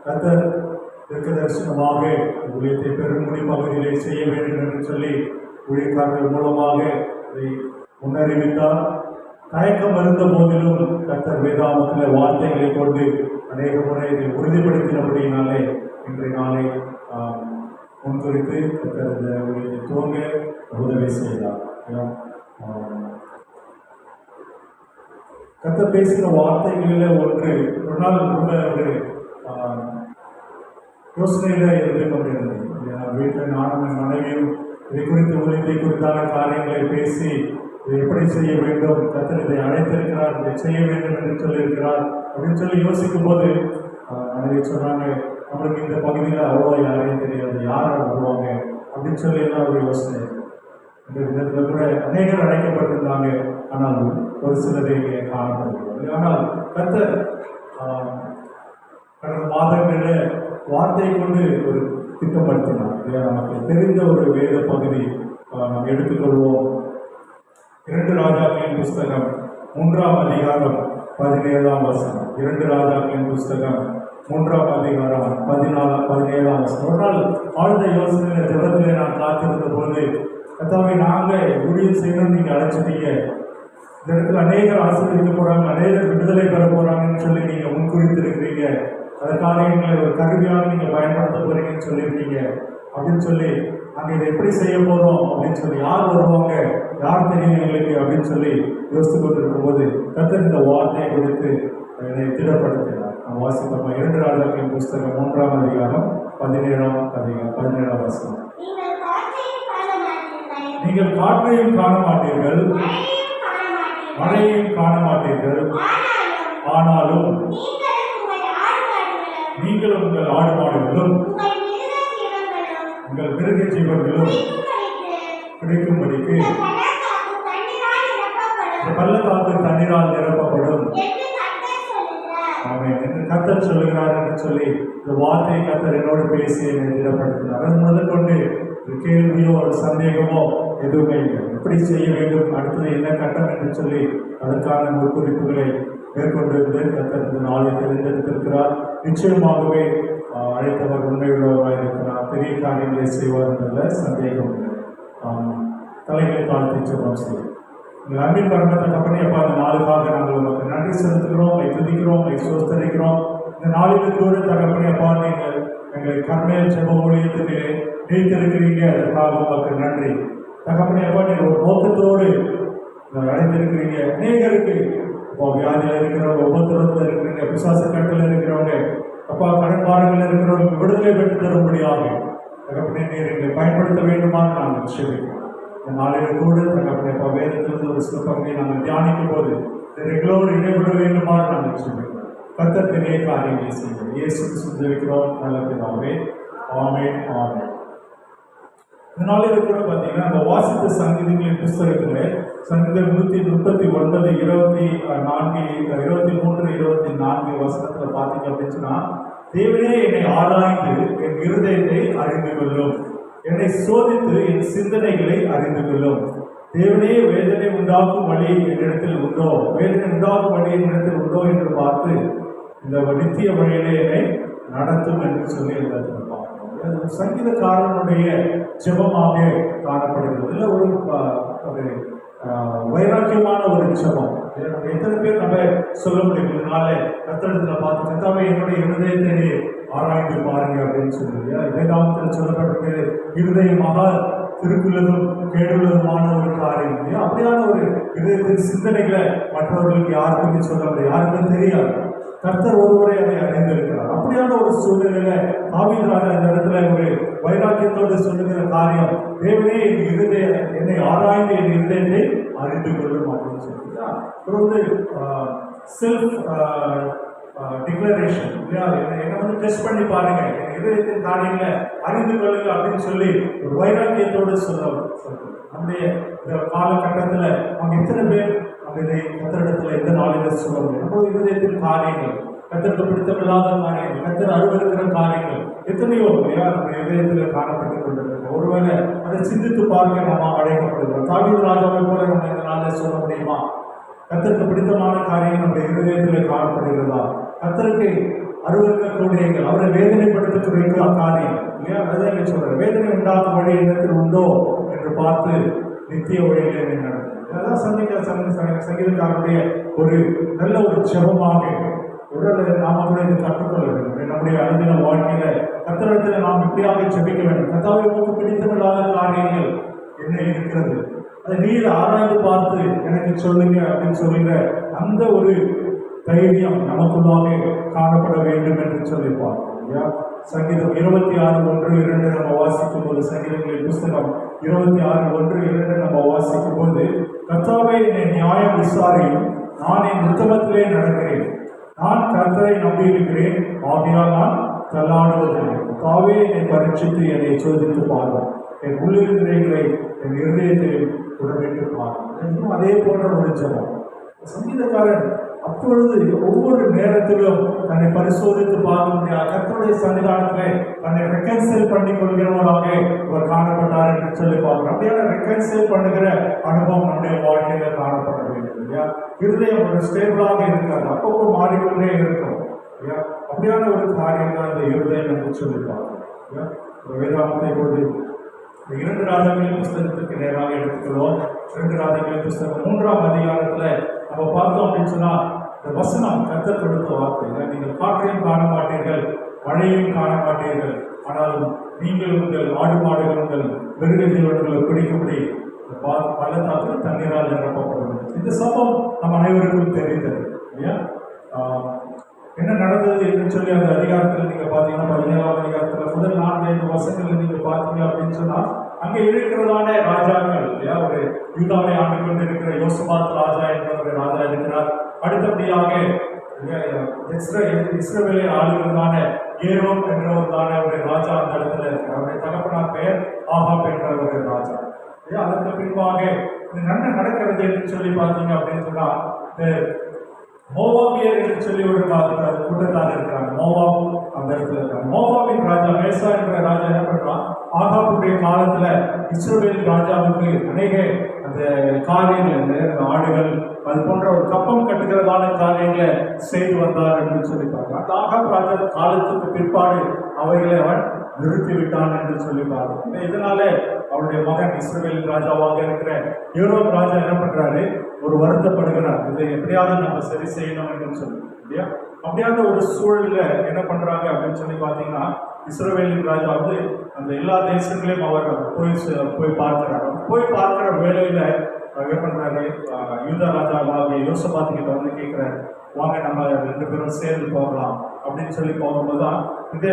கர்த்தர் தரிசனமாக ஊழியத்தை பெருங்குடி பகுதியிலே செய்ய வேண்டும் என்று சொல்லி ஊழியக்காரர்கள் மூலமாக இதை முன்னறிவித்தார். தயக்கம் இருந்த போதிலும் கர்த்தர் வேதாமத்தில் வார்த்தைகளை கொண்டு அநேக முறை இதை உறுதிப்படுத்தினபடியினாலே இன்றைய நாளை முன்குறித்து கர்த்தர் இந்த ஊழியத்தை துவங்க உதவி செய்தார். கர்த்தர் பேசுகிற வார்த்தைகளில் ஒன்று ஒரு நாள் ரொம்ப ஒரு யோசனையில் இருந்து கொண்டிருந்தேன். வீட்டில் நானும் என் மனைவியும் இதை குறித்து ஊழியத்தை குறித்தான காரியங்களை பேசி இதை எப்படி செய்ய வேண்டும், கர்த்தர் இதை அழைத்திருக்கிறார், இதை செய்ய வேண்டும் என்று சொல்லியிருக்கிறார் அப்படின்னு சொல்லி யோசிக்கும் போது மனைவி சொன்னாங்க, நம்மளுக்கு இந்த பகுதியில் அவ்வளோ யாரையும் தெரியாது, யார் வருவாங்க அப்படின்னு சொல்லி எல்லாம் ஒரு யோசனை. இந்த விதத்தில் கூட அநேகர் அழைக்கப்பட்டிருந்தாங்க, ஆனால் ஒரு சிலரை காணப்படுகிறது. ஆனால் கர்த்தர் கடந்த மாதங்களில் வார்த்தையை கொண்டு ஒரு திட்டப்படுத்தினார். நமக்கு தெரிந்த ஒரு வேத பகுதி நாம் எடுத்துக்கொள்வோம். 2 ராஜாக்களின் புஸ்தகம் 3ஆம் அதிகாரம் 17ஆம் வசனம். 2 ராஜாக்களின் புஸ்தகம் 3ஆம் அதிகாரம் 17ஆம் வசனம். ஒரு நாள் ஆழ்ந்த யோசனையில ஜெபத்திலே நான் காத்திருந்த போது, கர்த்தாவே நாங்கள் ஊழியம் செய்யணும்னு நீங்கள் அழைச்சிட்டீங்க, இந்த இடத்துல அநேகர் ஆசீர்வதிக்க போறாங்க, அநேகர் விடுதலை பெற போறாங்கன்னு சொல்லி நீங்கள் முன்குறித்திருக்கிறீங்க, அதற்காக எங்களை ஒரு கருவியாக நீங்கள் பயன்படுத்த போறீங்கன்னு சொல்லியிருக்கீங்க அப்படின்னு சொல்லி நாங்கள் இதை எப்படி செய்ய போகிறோம் அப்படின்னு சொல்லி, யார் வருவாங்க, யார் தெரியும் எங்களுக்கு அப்படின்னு சொல்லி யோசித்து கொண்டிருக்கும் போது கர்த்தர் இந்த வார்த்தையை கொடுத்து என்னை திடப்படுத்தினார். நான் வாசிப்போம். 2 ராஜாக்களின் புஸ்தகம் 3ஆம் அதிகாரம் 17ஆம் வசனம். நீங்கள் காற்றையும் காண மாட்டீர்கள், மழையையும் காண மாட்டீர்கள், ஆனாலும் நீங்கள் உங்கள் ஆடு மாடுகளும் உங்கள் மிருக ஜீவன்களும் கிடைக்கும்படிக்கு பள்ளத்தாக்கு தண்ணீரால் நிரப்பப்படும் என்று கர்த்தர் சொல்லுகிறார் என்று சொல்லி இந்த வார்த்தையை கர்த்தர் என்னோடு பேசி என்னை திடப்படுத்தினார். அது முதற்கொண்டு ஒரு கேள்வியோ ஒரு சந்தேகமோ எதுவுமே இல்லை. எப்படி செய்ய வேண்டும், அடுத்தது என்ன கட்டம் என்று சொல்லி அதற்கான முற்குறிப்புகளை மேற்கொண்டிருந்து கர்த்தர் இந்த நாளை தெரிந்தெடுத்திருக்கிறார். நிச்சயமாகவே அழைத்தவர் உண்மையுள்ளவராக இருக்கிறார், பெரிய காரியங்களை செய்வார் என்பதில் சந்தேகம் இல்லை. தலைகளை தாழ்த்தி ஜெபம் செய்யும். உங்கள் அன்பின் பரமத்தை கம்பெனியப்பா, இந்த நாளுக்காக நாங்கள் உங்களுக்கு நன்றி செலுத்துகிறோம், துதிக்கிறோம், சோஸ்தரிக்கிறோம். இந்த நாளில் கூட தகப்பனியப்பா, நீங்கள் எங்களை கர்மேல் ஜெப ஊழியத்துக்கு நீத்திருக்கிறீங்க, அதற்காக உங்களுக்கு நன்றி. தகப்பனியப்பா, நீங்கள் ஒரு நோக்கத்தோடு அழைத்திருக்கிறீங்க. அநேகருக்கு இப்போ வியாதியில் இருக்கிறவங்க, ஒவ்வொருத்தரும் இருக்கிறீங்க, பிசாசு கட்டில் இருக்கிறவங்க, அப்பா கடன்பாடுகள் இருக்கிறவங்க விடுதலை பெற்று தரும்படியாக தகப்பனே நீர் எங்களை பயன்படுத்த வேண்டுமா நாங்கள் நிச்சயிக்கிறோம். இந்த நாளில் கூட தகப்பனே வேதத்திலிருந்து ஒரு சில பகுதியை நாங்கள் தியானிக்கும் போது எங்களோடு இடைவிட வேண்டுமா நாங்கள் நிச்சயிக்கிறோம். கர்த்தர் பெரிய காரியங்களை செய்வோம். இயேசு சுந்தரிக்கிறோம் நல்ல பிதாவே, ஆமென் ஆமென். இந்த நாளில் கூட பார்த்தீங்கன்னா அந்த வாசித்த சங்கீதங்களின் புஸ்தகத்தில் சங்கீதம் 139 23-24 வசனத்தில் பார்த்தீங்க அப்படின்னு சொன்னால், தேவனே என்னை ஆராய்ந்து என் இருதயத்தை அறிந்து கொள்ளும், என்னை சோதித்து என் சிந்தனைகளை அறிந்து கொள்ளும். தேவனே வேதனை உண்டாக்கும் வழி என்னிடத்தில் உண்டோ, வேதனை உண்டாக்கும் வழி என்னிடத்தில் உண்டோ என்று பார்த்து இந்த நித்திய வழியிலே என்னை நடத்தும் என்று சொல்லி எல்லாத்தையும் பார்க்கணும். அது சங்கீதக்காரனுடைய ஜெபமாக காணப்படுகிறது. இல்லை ஒரு வைராக்கியமான ஒரு ஜெபம். எத்தனை பேர் நம்ம சொல்ல முடியும், இதனால கர்த்தரிடத்துல பார்த்து கர்த்தாவே என்னுடைய இருதயத்தை ஆராய்ந்து பாருங்க அப்படின்னு சொல்லுங்க. வேதாந்தத்தில் சொல்லப்பட்டிருக்கு, இருதயம் மகா திருக்குள்ளதும் கேடுள்ளதுமான ஒரு காரியம் இல்லையா. அப்படியான ஒரு இதயத்தின் சிந்தனைகளை மற்றவர்களுக்கு யாருக்குமே சொல்ல முடியாது, யாருக்கும் தெரியாது. கர்த்தர் ஒருவரை அதை அறிந்திருக்கிறார். அப்படியான ஒரு சூழ்நிலையில தாவீது ராஜா இந்த இடத்துல ஒரு வைராக்கியத்தோடு சொல்லுகிற காரியம், தேவனே என் இருதய என்னை ஆராய்ந்து என் இருதயத்தை அறிந்து கொள்ளும் அப்படின்னு சொல்லிட்டு அப்புறம் வந்து செல்ஃப் டிக்ளரேஷன் இல்லையா. என்னை வந்து டெஸ்ட் பண்ணி பாருங்க, என் இதயத்தின் காரியங்களை அறிந்து கொள்ளுங்க அப்படின்னு சொல்லி ஒரு வைராக்கியத்தோடு சொல்லுவோம். நம்முடைய இந்த காலகட்டத்தில் அவங்க எத்தனை பேர் நம்ம இதை கத்தரிடத்துல எந்த நாளில சொல்ல முடியும்? நம்ம இதயத்தின் காரியங்கள், கத்தருக்கு பிடித்தமில்லாத காரியங்கள், கத்தர் அருவருக்கிற காரியங்கள் எத்தனையோ இல்லையா நம்ம இதயத்தில் காணப்பட்டுக் கொண்டிருக்கிறோம். ஒருவேளை அதை சிந்தித்து பார்க்க நம்ம அழைக்கப்படுகிறோம். தாவீது ராஜாவை போல நம்ம இந்த நாளில் சொல்ல முடியுமா? கத்தருக்கு பிடித்தமான காரியங்கள் நம்முடைய இருதயத்தில் காணப்படுகிறதா? கத்தருக்கு அருவருக்கக்கூடியங்கள், அவரை வேதனைப்படுத்தக்கூடிய காரியம் இல்லையா, அதுதான் இங்கே சொல்றேன். வேதனை உண்டாக்கும் வழி இடத்தில் உண்டோ என்று பார்த்து நித்திய வழியிலே நடக்கும். அதான் சங்கீதக்காரனுடைய ஒரு நல்ல ஒரு ஜெபமாக உடலை நாம கூட இது கற்றுக்கொள்ள வேண்டும். நம்முடைய அனுதின வாழ்க்கையில கர்த்தரிடத்தில் நாம் இப்படியாக ஜெபிக்க வேண்டும். கர்த்தாவே உமக்கு பிடித்தமில்லாத காரியங்கள் என்ன இருக்கிறது, அதை நீர் ஆராய்ந்து பார்த்து எனக்கு சொல்லுங்க அப்படின்னு சொல்லுங்க. அந்த ஒரு தைரியம் நமக்குள்ளாக காணப்பட வேண்டும் என்று சொல்லிப்பார். சங்கீதம் 26:1-2 நம்ம வாசிக்கும் போது, சங்கீதங்களின் புஸ்தகம் 26:1-2 நம்ம வாசிக்கும் போது, கர்த்தாவே என்னை நியாயம் விசாரியும், நான் என் உத்தமத்திலே நடக்கிறேன், நான் கர்த்தரை நம்பியிருக்கிறேன், ஆகையால் நான் தள்ளாடுவதில்லை. கர்த்தாவே என்னை பரீட்சித்து என்னை சோதித்து பாருங்கள், என் உள்ளிருந்தவைகளை என் இருதயத்தை உடவிட்டு பாருங்கள். அதே போன்ற ஒரு ஜெபம் சங்கீதக்காரன் அப்பொழுது ஒவ்வொரு நேரத்திலும் தன்னை பரிசோதித்து பார்க்க முடியாது. கர்த்தருடைய சன்னிதானத்திலே தன்னை ரெக்கன்சைல் பண்ணி கொள்கிறவராக அவர் காணப்பட்டார் என்று சொல்லி பார்க்கிறோம். அப்படியான ரெக்கன்சைல் பண்ணுகிற அனுபவம் நம்முடைய வாழ்க்கையில காணப்பட வேண்டும் இல்லையா. இருதயம் ஒரு ஸ்டேபிளாக இருக்காது, அப்பப்போ மாறிக்கொண்டே இருக்கும் இல்லையா. அப்படியான ஒரு காரியம் தான் இந்த இருதயம் என்று சொல்லி பார்க்கிறோம். வேதாந்தத்தை போது 2 ராஜாக்களின் புஸ்தகத்துக்கு நேராக எடுத்துக்கிறோம். 2 ராஜாக்களின் புஸ்தகம் 3ஆம் அதிகாரத்துல நம்ம பார்த்தோம் அப்படின்னு சொன்னா, இந்த வசனம் கர்த்தர் கொடுத்த வார்த்தை, நீங்கள் காற்றையும் காண மாட்டீர்கள், மழையும் காண மாட்டீர்கள், ஆனாலும் நீங்கள் உங்கள் ஆடு மாடுகள் உங்கள் மிருக ஜீவன்களை பிடிக்கும்படி பள்ளத்தாக்கில் தண்ணீரால் நிரப்பப்படும். இந்த சம்பவம் நம்ம அனைவருக்கும் தெரிந்தது இல்லையா. என்ன நடந்தது என்று சொல்லி அந்த அதிகாரத்தில் நீங்க பார்த்தீங்கன்னா 17ஆம் அதிகாரத்தில் முதல் 4-5 வசனங்கள் நீங்க பார்த்தீங்க அப்படின்னு சொன்னா, அங்கே இருக்கிறதான ராஜாக்கள் இல்லையா, ஒரு யூதாவை ஆண்டு கொண்டு இருக்கிற யோசபாத் ராஜா என்ற ஒரு ராஜா இருக்கிறார். அடுத்தபடியாக இஸ்ரவேலை ஆளுகிறதான ஏரோம் என்றதான ஒரு ராஜா அந்த இடத்துல இருக்கிறார். அவருடைய தகப்பனார் பெயர் ஆகாப் என்ற ஒரு ராஜா. அதற்கு பின்பாக என்ன நடக்கிறது என்று சொல்லி பார்த்தீங்க அப்படின்னு சொன்னா, இந்த மோவாபியர் என்று சொல்லி ஒரு கூட்டத்தார் இருக்கிறாங்க. மோவாப் அந்த இடத்துல இருக்காங்க. மோவாபின் ராஜா மேசா என்ற ராஜா என்ன பண்றான், ஆகாபுடைய காலத்துல இஸ்ரவேல் ராஜாவுக்கு அநேக அந்த காரியங்கள், ஆடுகள் அது போன்ற ஒரு கப்பம் கட்டுகிறதான காரியங்களை செய்து வந்தார் என்று சொல்லி பார்க்கலாம். அந்த ஆகாப் ராஜா காலத்துக்கு பிற்பாடு அவைகளை அவன் நிறுத்திவிட்டான் என்று சொல்லி பார்க்கலாம். இதனால அவருடைய மகன் இஸ்ரவேல் ராஜாவாக இருக்கிற யோராம் ராஜா என்ன பண்றாரு, ஒரு வருத்தப்படுகிறார், இதை எப்படியாவது நம்ம சரி செய்யணும் என்று சொல்லி இல்லையா. அப்படியான ஒரு சூழல்ல என்ன பண்றாங்க அப்படின்னு சொல்லி பார்த்தீங்கன்னா, இஸ்ரவேலின் ராஜா வந்து அந்த எல்லா தேசங்களையும் அவர் போய் பார்க்கிறார். போய் பார்க்கிற வேலையில என்ன பண்றாரு, யூதா ராஜாவாகிய யோசபாத் கிட்ட வந்து கேட்கிறாரு, வாங்க நம்ம 2 பேரும் சேர்ந்து போகலாம் அப்படின்னு சொல்லி போகும்போது தான் இந்த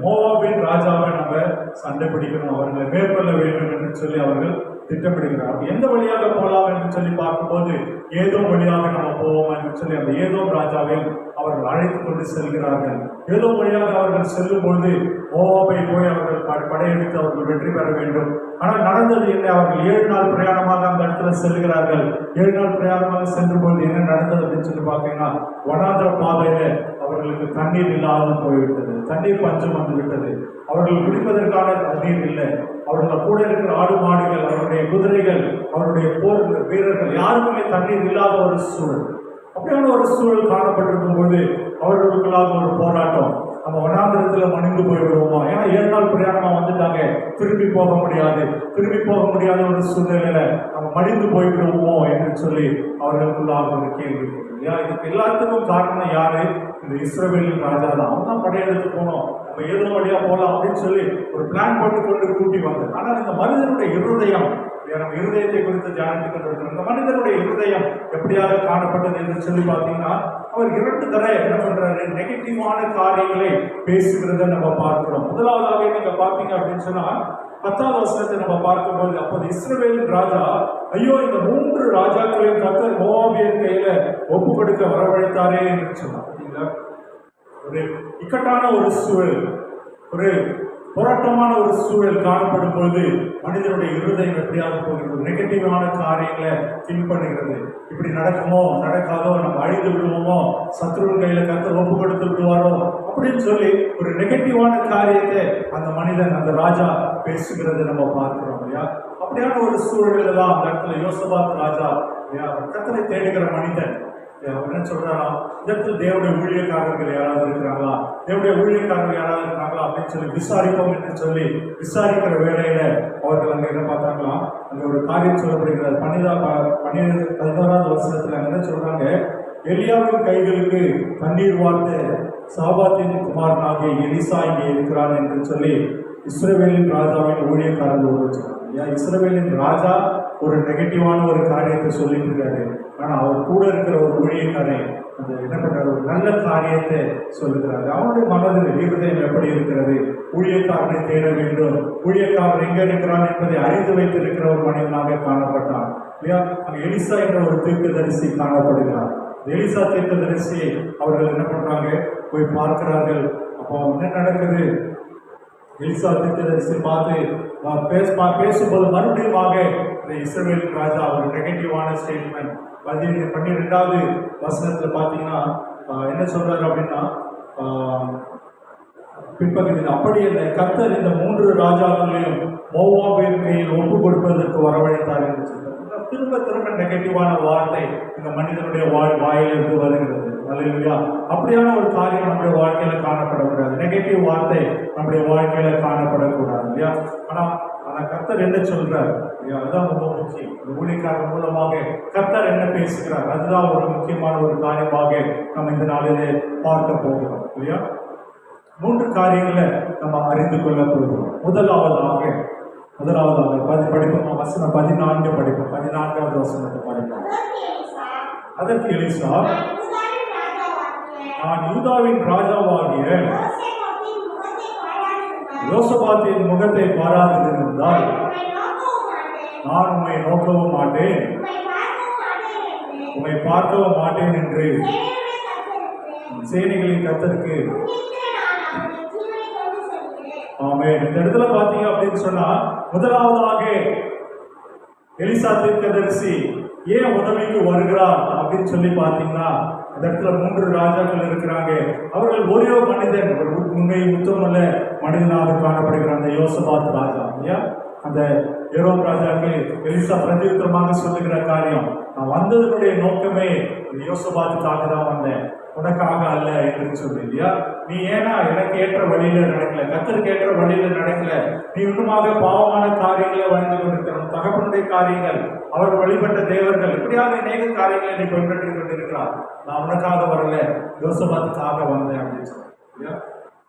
மோவாபின் ராஜாவை நம்ம சண்டை பிடிக்கணும், அவர்களை மேற்கொள்ள வேண்டும் என்று சொல்லி அவர்கள் திட்டமிடுகிறார். எந்த வழியாக போகலாம் என்று சொல்லி பார்க்கும்போது ஏதோ வழியாக நம்ம போவோம் என்று சொல்லி அந்த ஏதோ ராஜாவை அவர்கள் அழைத்துக் கொண்டு செல்கிறார்கள். ஏதோ வழியாக அவர்கள் செல்லும் பொழுது மோவாபை போய் அவர்கள் படையெடுத்து அவர்கள் வெற்றி பெற வேண்டும். ஆனால் நடந்தது என்ன, அவர்கள் 7 நாள் பிரயாணமாக அந்த இடத்துல செல்கிறார்கள். 7 நாள் பிரயாணமாக சென்ற பொழுது என்ன நடந்தது அப்படின்னு சொல்லி பார்த்தீங்கன்னா, வனாந்திர பாதையில அவர்களுக்கு தண்ணீர் இல்லாமல் போய்விட்டது, தண்ணீர் பஞ்சம் வந்து விட்டது. அவர்கள் குடிப்பதற்கான தண்ணீர் இல்லை. அவர்கள் கூட இருக்கிற ஆடு மாடுகள், அவருடைய குதிரைகள், அவருடைய போர் வீரர்கள் யாருக்குமே தண்ணீர் இல்லாத ஒரு சூழல். அப்படியான ஒரு சூழல் காணப்பட்டிருக்கும் போது அவர்களுக்குள்ளாக ஒரு போராட்டம், நம்ம வனாந்திரத்துல மணிந்து போய்விடுவோமா? ஏன்னா 7 நாள் பிரயாணமா வந்துட்டாங்க, திரும்பி போக முடியாத ஒரு சூழ்நிலையில நம்ம மடிந்து போய்விடுவோமோ என்று சொல்லி அவர்களுக்குள்ளாக ஒரு கேள்வி. இதுக்கு எல்லாத்துக்கும் காரணம் யாரு? இந்த இஸ்ரவேலின் ராஜா தான். அவன் தான் படையெடுத்து போனோம், நம்ம ஏதோ வழியா போகலாம் அப்படின்னு சொல்லி ஒரு பிளான் போட்டு கொண்டு கூட்டி வந்தது. ஆனால் இந்த மனிதனுடைய இருதயம், நம்ம இருதயத்தை குறித்து தியானித்துக் கொண்டிருக்கிறோம். இந்த மனிதனுடைய இருதயம் எப்படியாக காணப்பட்டது என்று சொல்லி பார்த்தீங்கன்னா, அவர் 2 தடவை என்ன பண்றாரு? நெகட்டிவான காரியங்களை பேசுகிறத நம்ம பார்க்கிறோம். முதலாவதாக நீங்க பார்த்தீங்க அப்படின்னு சொன்னா 10வது வசனத்தை நம்ம பார்க்கும்போது, அப்போது இஸ்ரவேலின் ராஜா, ஐயோ இந்த 3 ராஜாக்களையும் கர்த்தர் மோவாபியர் கையில ஒப்பு கொடுக்க வரவழைத்தாரே என்று சொன்னார். ஒரு இக்கட்டான ஒரு சூழல், ஒரு போராட்டமான ஒரு சூழல் காணப்படும் போது மனிதனுடைய இருதயம் எப்படியாக போகிறது? நெகட்டிவான காரியங்களை திங்க் பண்ணுகிறது. இப்படி நடக்குமோ நடக்காதோ, நம்ம அழிந்து விடுவோமோ, சத்ருவின் கையில கர்த்தர் ஒப்பு கொடுத்து விடுவாரோ அப்படின்னு சொல்லி ஒரு நெகட்டிவான காரியத்தை அந்த மனிதன், அந்த ராஜா பேசுகிறது நம்ம பார்க்கிறோம் இல்லையா? அப்படியான ஒரு சூழலில் தான் அந்த இடத்துல யோசபாத் ராஜா கர்த்தரை தேடுகிற மனிதன் என்ன சொல்றாராம்? இந்த இடத்துல தேவனுடைய ஊழியக்காரர்கள் யாராவது இருக்கிறாங்களா, தேவனுடைய ஊழியக்காரர்கள் யாராவது இருக்காங்களா அப்படின்னு சொல்லி விசாரிப்போம் என்று சொல்லி விசாரிக்கிற வேலையில அவர்கள் அங்க என்ன பார்த்தாங்களா? அங்க ஒரு காரியம் சொல்லப்படுகிறது. 11வது வசனத்துல என்ன சொல்றாங்க? எலியாவின் கைகளுக்கு தண்ணீர் வார்த்த சாபாத்தின் குமாரனாகிய எலிசா இங்கே இருக்கிறான் என்று சொல்லி இஸ்ரவேலின் ராஜாவின் ஊழியக்காரர்கள் வச்சிருக்காங்க. இஸ்ரவேலின் ராஜா ஒரு நெகட்டிவான ஒரு காரியத்தை சொல்லிட்டு இருக்காரு. ஆனா அவர் கூட இருக்கிற ஒரு ஊழியக்காரன் அந்த என்ன பண்றாரு? ஒரு நல்ல காரியத்தை சொல்லுகிறாரு. அவனுடைய மனதில் இருதயம் எப்படி இருக்கிறது? ஊழியக்காரனை தேட வேண்டும், ஊழியக்காரன் எங்க இருக்கிறான் என்பதை அறிந்து வைத்திருக்கிற ஒரு மனிதனாக காணப்பட்டான் இல்லையா? அங்க எலிசா என்ற ஒரு தீர்க்கதரிசி காணப்படுகிறார். எலிசா தீர்க்கதரிசியை அவர்கள் என்ன பண்றாங்க? போய் பார்க்கிறார்கள். அப்போ என்ன நடக்குது? எலிசா தீர்க்கதரிசி பார்த்து பேசும்போது மறுபடியுமாக இந்த இஸ்ரவேல் ராஜா ஒரு நெகட்டிவான ஸ்டேட்மெண்ட் 12வது வசனத்துல பாத்தீங்கன்னா என்ன சொல்றாரு அப்படின்னா, பின்பகுதியில் அப்படி இந்த கர்த்தர் இந்த 3 ராஜாக்களையும் மோவாபின் கையில் ஒப்பு கொடுப்பதற்கு வரவழைத்தார் என்று சொல்றாரு. திரும்ப திரும்ப நெகட்டிவான வார்த்தை இந்த மனிதனுடைய வாயிலிருந்து வருகிறது. அல்லேலூயா. அப்படியான ஒரு காரியம் நம்முடைய வாழ்க்கையில காணப்படக்கூடாது. நெகட்டிவ் வார்த்தை நம்முடைய வாழ்க்கையில காணப்படக்கூடாது இல்லையா? ஆனா கர்த்தர் என்ன சொல்றார்? அதுதான் ரொம்ப முக்கியம். ஊழியக்காரர் மூலமாக கர்த்தர் என்ன பேசுகிறார், அதுதான் ஒரு முக்கியமான ஒரு காரியமாக நம்ம இந்த நாளிலே பார்க்க போகிறோம் இல்லையா? 3 காரியங்களை நம்ம அறிந்து கொள்ள போகிறோம். முதலாவதாக படிப்போம். வசனம் 14 படிப்போம். 14வது வசனத்தை படிப்போம். அதற்கு எலிசா, நான் யூதாவின் ராஜாவாகிய யோசபாத்தின் முகத்தை பாராதிருந்தால் நான் உம்மை நோக்கவும் மாட்டேன், உம்மை பார்க்கவும் மாட்டேன் என்று சேனைகளின் கர்த்தருக்கு ஆமென். இந்த இடத்துல பாத்தீங்க அப்படின்னு சொன்னா, முதலாவதாக எலிசா தீர்க்கதரிசி ஏன் உதவிக்கு வருகிறார் அப்படின்னு சொல்லி பாத்தீங்கன்னா, அந்த இடத்துல 3 ராஜாக்கள் இருக்கிறாங்க. அவர்கள் ஒரே மனிதன், உண்மை உத்தமல்ல மனிதனாக காணப்படுகிற அந்த யோசபாத் ராஜா இல்லையா? அந்த ஏரோம் ராஜாக்கு எலிசா பிரதியுத்தரமாக சொல்லுகிற காரியம், நான் வந்ததனுடைய நோக்கமே யோசபாத்துக்காக தான் வந்தேன், உனக்காக அல்ல என்று சொல்லி இல்லையா? நீ ஏன்னா எனக்கு ஏற்ற வழியில நடக்கல, கர்த்தருக்கு ஏற்ற வழியில நடக்கல, நீ இன்னுமாக பாவமான காரியங்களை வாழ்ந்து கொண்டிருக்கிற தகப்பனுடைய காரியங்கள், அவர் வழிபட்ட தேவர்கள், இப்படியாக அநேக காரியங்களை நீ பின்பற்றி கொண்டிருக்கிறார். நான் உனக்காக வரல, யோசபாத்துக்காக வந்தேன் அப்படின்னு சொல்லி.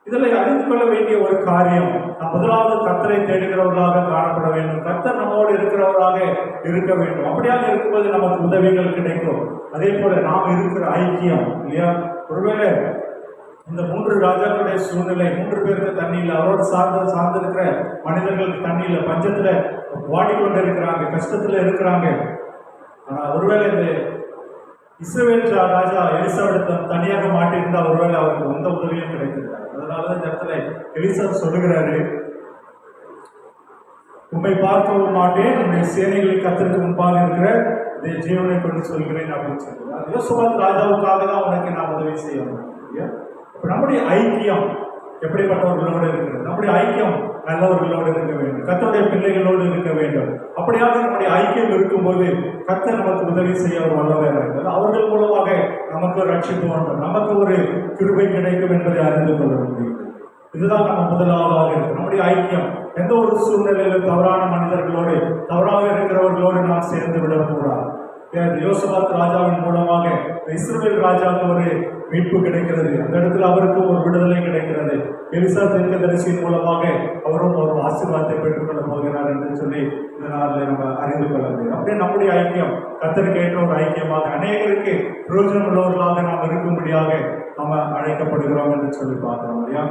இதில் அறிந்து கொள்ள வேண்டிய ஒரு காரியம், நாம் முதலாவது கர்த்தரை தேடுகிறவர்களாக காணப்பட வேண்டும். கர்த்தர் நம்மோடு இருக்கிறவராக இருக்க வேண்டும். அப்படியாக இருக்கும்போது நமக்கு உதவிகள் கிடைக்கும். அதே போல நாம் இருக்கிற ஐக்கியம் இல்லையா? ஒருவேளை இந்த 3 ராஜாக்களுடைய சூழ்நிலை, 3 பேருக்கு தண்ணி இல்லை, அவரோட சார்ந்திருக்கிற மனிதர்களுக்கு தண்ணி இல்லை, பஞ்சத்துல வாடிக்கொண்டிருக்கிறாங்க, கஷ்டத்துல இருக்கிறாங்க. ஆனா ஒருவேளை இந்த இஸ்ரவேல் ராஜா எலிசாவிடத்தில் தனியாக மாட்டியிருந்தா ஒருவேளை அவருக்கு எந்த உதவியும் கிடைத்திருக்காரு. அதனாலதான் இந்த இடத்துல எலிசா சொல்லுகிறாரு, உம்மை பார்க்கவும் மாட்டேன், உன்னுடைய சேனைகளின் கர்த்தருக்கு முன்பாக இருக்கிற ஜீவனை கொண்டு சொல்கிறேன் அப்படின்னு சொல்லுறாரு. யோசபாத் ராஜாவுக்காக தான் உனக்கு நான் உதவி செய்யணும். நம்முடைய ஐக்கியம் எப்படிப்பட்டவர்களோடு இருக்கிறது? நம்முடைய ஐக்கியம் நல்லவர்களோடு இருக்க வேண்டும், கர்த்தருடைய பிள்ளைகளோடு இருக்க வேண்டும். அப்படியாக நம்முடைய ஐக்கியம் இருக்கும்போது கர்த்தர் நமக்கு உதவி செய்ய ஒரு வல்லவராக இருக்கிறது. அவர்கள் மூலமாக நமக்கு ஒரு ரட்சிப்பு வேண்டும், நமக்கு ஒரு கிருபை கிடைக்கும் என்பதை அறிந்து கொள்ள முடியும். இதுதான் நம்ம முதலாவதாக இருக்கு. நம்முடைய ஐக்கியம் எந்த ஒரு சூழ்நிலையிலும் தவறான மனிதர்களோடு, தவறாக இருக்கிறவர்களோடு நாம் சேர்ந்து விடக்கூடாது. யோசபாத் ராஜாவின் மூலமாக இஸ்ரவேல் ராஜாவுக்கு ஒரு மீட்பு கிடைக்கிறது. அந்த இடத்துல அவருக்கு ஒரு விடுதலை கிடைக்கிறது. எலிசா தீர்க்கதரிசியின் மூலமாக அவரும் ஒரு ஆசீர்வாதத்தை பெற்றுக்கொள்ள போகிறார் என்று சொல்லி இந்த நாளில் நம்ம அறிந்து கொள்ள முடியும். அப்படியே நம்முடைய ஐக்கியம் கர்த்தருக்கு ஏற்ற ஒரு ஐக்கியமாக, அநேகருக்கு பிரயோஜனம் உள்ளவர்களாக நாம் இருக்கும்படியாக நம்ம அழைக்கப்படுகிறோம் என்று சொல்லி பார்க்கிறோம் இல்லையா?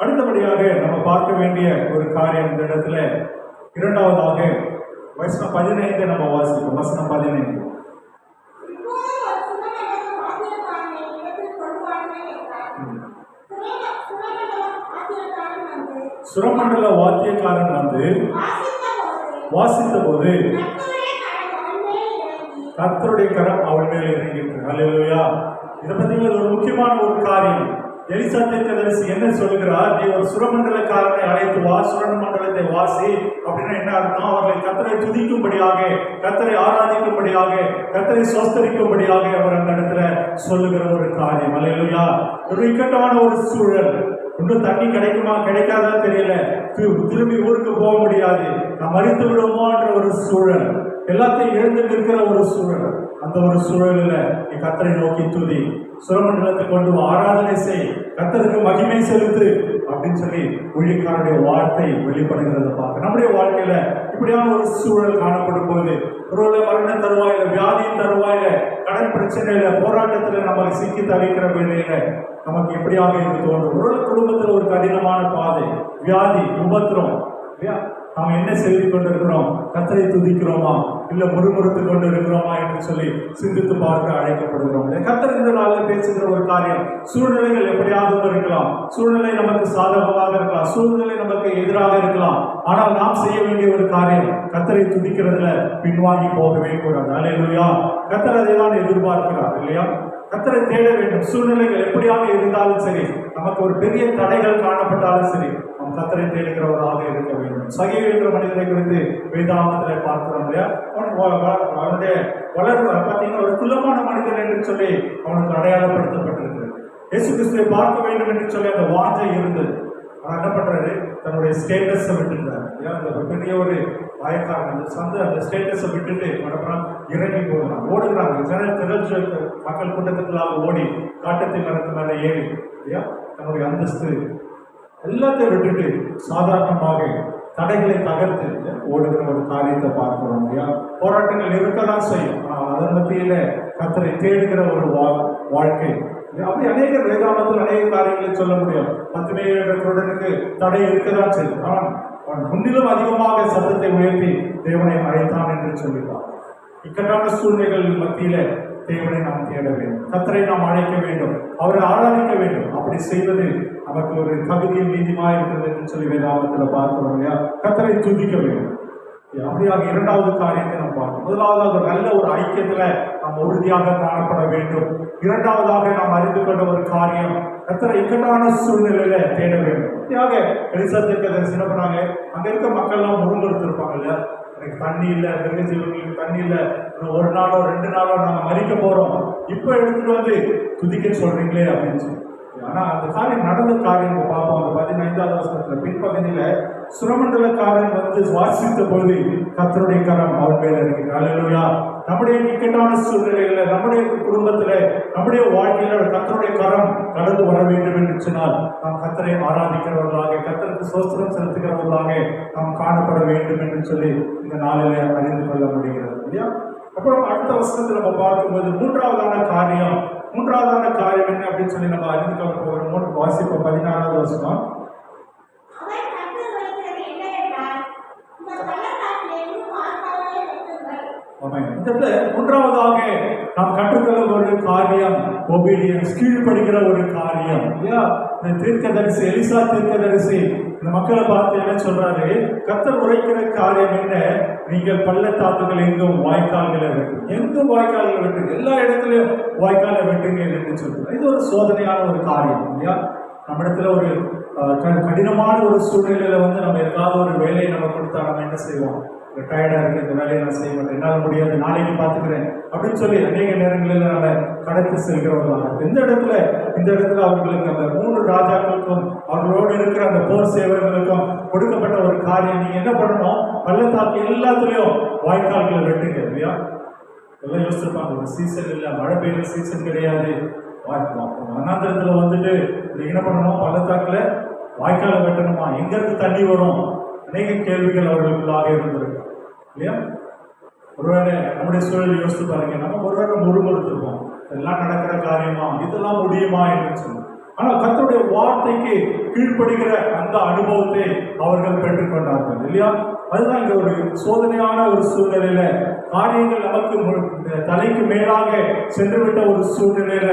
அடுத்தபடியாக நம்ம பார்க்க வேண்டிய ஒரு காரியம் இந்த இடத்துல, இரண்டாவதாக வசனம் 15 நம்ம வாசிப்போம். வசனம் 15. சுரமண்டல வாத்தியக்காரன் வந்து வாசித்த போது கர்த்தருடைய கரம் அவன் மேல் இறங்கிட்டு. அல்லேலூயா. இதை பத்தி ஒரு முக்கியமான ஒரு காரியம். எலிசா தீர்க்கதரிசி என்ன சொல்கிறார்? நீ ஒரு சுரமண்டலக்காரனை அழைத்து வா, சுரமண்டலத்தை வாசி. அப்படின்னா என்ன அர்த்தம்? அவர்களை கர்த்தரை துதிக்கும்படியாக, கர்த்தரை ஆராதிக்கும்படியாக, கர்த்தரை சோஸ்தரிக்கும்படியாக அவர் அந்த இடத்துல சொல்லுகிற ஒரு காரியம். அல்லேலூயா. ஒரு இக்கட்டான ஒரு சூழல், இன்னும் தண்ணி கிடைக்குமா கிடைக்காதா தெரியல, திரும்பி ஊருக்கு போக முடியாது, நாம் மறித்து விடுவோமோ என்ற ஒரு சூழல், எல்லாத்தையும் இழந்து நிற்கிற ஒரு சூழல். அந்த ஒரு சூழலில் நீ கர்த்தரை நோக்கி துதி, சுரமண்டலத்தை கொண்டு ஆராதனை செய், கர்த்தருக்கு மகிமை செலுத்து அப்படின்னு சொல்லி ஊழியக்காரருடைய வார்த்தை வெளிப்படுகிறத பார்க்க. நம்முடைய வாழ்க்கையில இப்படியான ஒரு சூழல் காணப்படும் போது, ஒருவேளை மரண தருவாயில, வியாதியின் தருவாயில, கடன் பிரச்சனையில, போராட்டத்துல நம்ம சிக்கி தவிக்கிற வேலையில நமக்கு எப்படியாக இது தோன்றும்? ஒரு குடும்பத்துல ஒரு கடினமான பாதை, வியாதி, உபத்திரம் இல்லையா? நாம் என்ன செய்து கொண்டிருக்கிறோம்? கர்த்தரை துதிக்கிறோமா இல்ல முறுமுறுத்து கொண்டு இருக்கிறோமா என்று சொல்லி சிந்தித்து பார்க்க அழைக்கப்படுகிறோம். கர்த்தர் இந்த நாளில் பேசுகிற ஒரு காரியம், சூழ்நிலைகள் எப்படியாகவும் இருக்கலாம், சூழ்நிலை நமக்கு சாதகமாக இருக்கலாம், சூழ்நிலை நமக்கு எதிராக இருக்கலாம். ஆனால் நாம் செய்ய வேண்டிய ஒரு காரியம், கர்த்தரை துதிக்கிறதுல பின்வாங்கி போகவே கூடாது. அல்லேலூயா. கர்த்தர் அதை தான் எதிர்பார்க்கிறார் இல்லையா? கர்த்தரை தேட வேண்டும். சூழ்நிலைகள் எப்படியாக இருந்தாலும் சரி, நமக்கு ஒரு பெரிய தடைகள் காணப்பட்டாலும் சரி, நாம் கர்த்தரை தேடுகிறவராக இருக்க வேண்டும். சகீர் என்ற மனிதனை குறித்து வேதாகமத்தில் பார்க்கிறோம் இல்லையா? அவனுடைய வளர்வு பார்த்தீங்கன்னா ஒரு குள்ளமான மனிதன் என்று சொல்லி அவனுக்கு அடையாளப்படுத்தப்பட்டிருக்கிறது. இயேசு கிறிஸ்துவை பார்க்க வேண்டும் என்று சொல்லி அந்த வாஞ்சை இருந்தது. ஆனால் என்ன பண்றாரு? தன்னுடைய ஸ்டேட்டஸை விட்டுட்டார். அந்த பெரிய ஒரு வாய்க்காரன் அந்த ஸ்டேட்டஸை விட்டுட்டு மறுபுறம் இறங்கி போகிறான், ஓடுகிறாங்க. மக்கள் கூட்டத்துக்குள்ளாக ஓடி காட்டத்தை மரத்து மேலே ஏறி இல்லையா, தன்னுடைய அந்தஸ்து எல்லாத்தையும் விட்டுட்டு சாதாரணமாக தடைகளை தகர்த்து ஓடுகிற ஒரு காரியத்தை பார்க்கிறோம் இல்லையா? போராட்டங்கள் இருக்கதான் செய்யும், ஆனால் அதன் மத்தியில கர்த்தரை தேடுகிற ஒரு வாழ்க்கை. அப்படி அநேக வேதாகமத்தில் அநேக காரியங்களை சொல்ல முடியும். 17 திருடனுக்கு தடை இருக்கதான் செய்யும், அவன் முன்னிலும் அதிகமாக சத்தத்தை உயர்த்தி தேவனை அழைத்தான் என்று சொல்லிட்டான். இக்கட்டான சூழ்நிலைகள் மத்தியில தேவனை நாம் தேட வேண்டும், கர்த்தரை நாம் அழைக்க வேண்டும், அவரை ஆராதிக்க வேண்டும். அப்படி செய்வது நமக்கு ஒரு தகுதியும் நீதிமா இருக்கிறது என்று சொல்லி வேதாகமத்தில் பார்க்கிறோம் இல்லையா? கர்த்தரை துதிக்க வேண்டும். அப்படியாக இரண்டாவது காரியத்தை நாம் பார்க்கணும். முதலாவதாக நல்ல ஒரு ஐக்கியத்துல நாம் உறுதியாக காணப்பட வேண்டும். இரண்டாவதாக நாம் அறிந்து கொண்ட ஒரு காரியம், கர்த்தரை இக்கட்டான சூழ்நிலையில தேட வேண்டும். அப்படியாக எலிசா தீர்க்கதரிசி என்ன பண்ணாங்க? அங்க இருக்க மக்கள் எல்லாம் முறுமுறுத்திருப்பாங்க இல்லையா? எனக்கு தண்ணி இல்லை, மிருக ஜீவங்களுக்கு தண்ணி இல்லை, ஒரு நாளோ 2 நாளோ நாங்க மறிக்க போறோம், இப்ப எடுத்துட்டு வந்து துதிக்க சொல்றீங்களே அப்படின்னு சொல்லி. ஆனா அந்த காரியம் நடந்த காரியம் பார்ப்போம். அந்த 15வது வசனத்துல பின்பகுதியில சுரமண்டலக்காரன் வந்து சுவாசித்த போது கர்த்தருடைய கரம் அவன் மேல இருக்கு. அல்லேலூயா. நம்முடைய இக்கட்டான சூழ்நிலையில, நம்முடைய குடும்பத்துல, நம்முடைய வாழ்க்கையில கர்த்தருடைய கரம் கடந்து வர வேண்டும் என்று சொன்னால் நாம் கர்த்தரை ஆராதிக்கிறவர்களாக, கர்த்தருக்கு ஸ்தோத்திரம் செலுத்துகிறவர்களாக நாம் காணப்பட வேண்டும் என்று சொல்லி இந்த நாளிலே அறிந்து கொள்ள முடிகிறது இல்லையா? அப்புறம் அடுத்த வசனத்தில் நம்ம பார்க்கும்போது மூன்றாவதான காரியம் என்ன அப்படின்னு சொல்லி நம்ம அறிந்து கொள்ள போகிறோம். வாசிப்போம் 16வது வசனம். மூன்றாவதாக நாம் கற்றுக்கொள்ள ஒரு காரியம் ஒபீடியன்ஸ், கீழ்ப்படுகிற ஒரு காரியம் இல்லையா? இந்த தீர்க்கதரிசி எலிசா தீர்க்கதரிசி இந்த மக்களை பார்த்து என்ன சொல்றாரு? கர்த்தர் உரைக்கிற காரியம் என்ன? நீங்கள் பள்ளத்தாக்குகள் எங்கும் வாய்க்கால்களை வெட்டுங்க, எங்கும் வாய்க்கால்களை வெட்டுங்க, எல்லா இடத்துலயும் வாய்க்காலை வெட்டுங்க என்று சொல்றாரு. இது ஒரு சோதனையான ஒரு காரியம் இல்லையா? நம்ம இடத்துல ஒரு கடினமான ஒரு சூழ்நிலையில வந்து நம்ம ஏதாவது ஒரு வேலையை நம்ம கொடுத்தா நம்ம என்ன செய்வோம்? டயர்டா இருக்கு, இந்த வேலையை நான் செய்ய மாட்டேன், என்னால் முடியாது, நாளைக்கு பார்த்துக்கிறேன் அப்படின்னு சொல்லி அநேக நேரங்களில் நம்ம கடத்தி செல்கிறவர்களாக. இந்த இடத்துல அவர்களுக்கு அந்த 3 ராஜாக்களுக்கும் அவர்களோடு இருக்கிற அந்த போர் சேவர்களுக்கும் கொடுக்கப்பட்ட ஒரு காரியம், நீங்க என்ன பண்ணணும்? பள்ளத்தாக்கு எல்லாத்துலயும் வாய்க்கால்களை வெட்டுங்க இல்லையா? எல்லாம் யோசிச்சிருப்பாங்க, ஒரு சீசன் இல்லை, மழை பெய்யுற சீசன் கிடையாது, வனாந்திரத்துல வந்துட்டு என்ன பண்ணணும்? பள்ளத்தாக்குல வாய்க்காலை வெட்டணுமா? எங்க இருந்து தண்ணி வரும்? அநேக கேள்விகள் அவர்களுக்குள்ளாக இருந்திருக்கு இல்லையா? ஒருவேளை நம்முடைய சூழலை யோசித்து பாருங்க, நம்ம ஒருவேளை முறுமுறுத்திருப்போம், இதெல்லாம் நடக்கிற காரியமா, இதெல்லாம் முடியுமா என்று சொல்லி. ஆனால் கர்த்தருடைய வார்த்தைக்கு கீழ்ப்படுகிற அந்த அனுபவத்தை அவர்கள் பெற்றுக்கொண்டார்கள் இல்லையா? அதுதான் இங்க ஒரு சோதனையான ஒரு சூழ்நிலையில, காரியங்கள் நமக்கு தலைக்கு மேலாக சென்றுவிட்ட ஒரு சூழ்நிலையில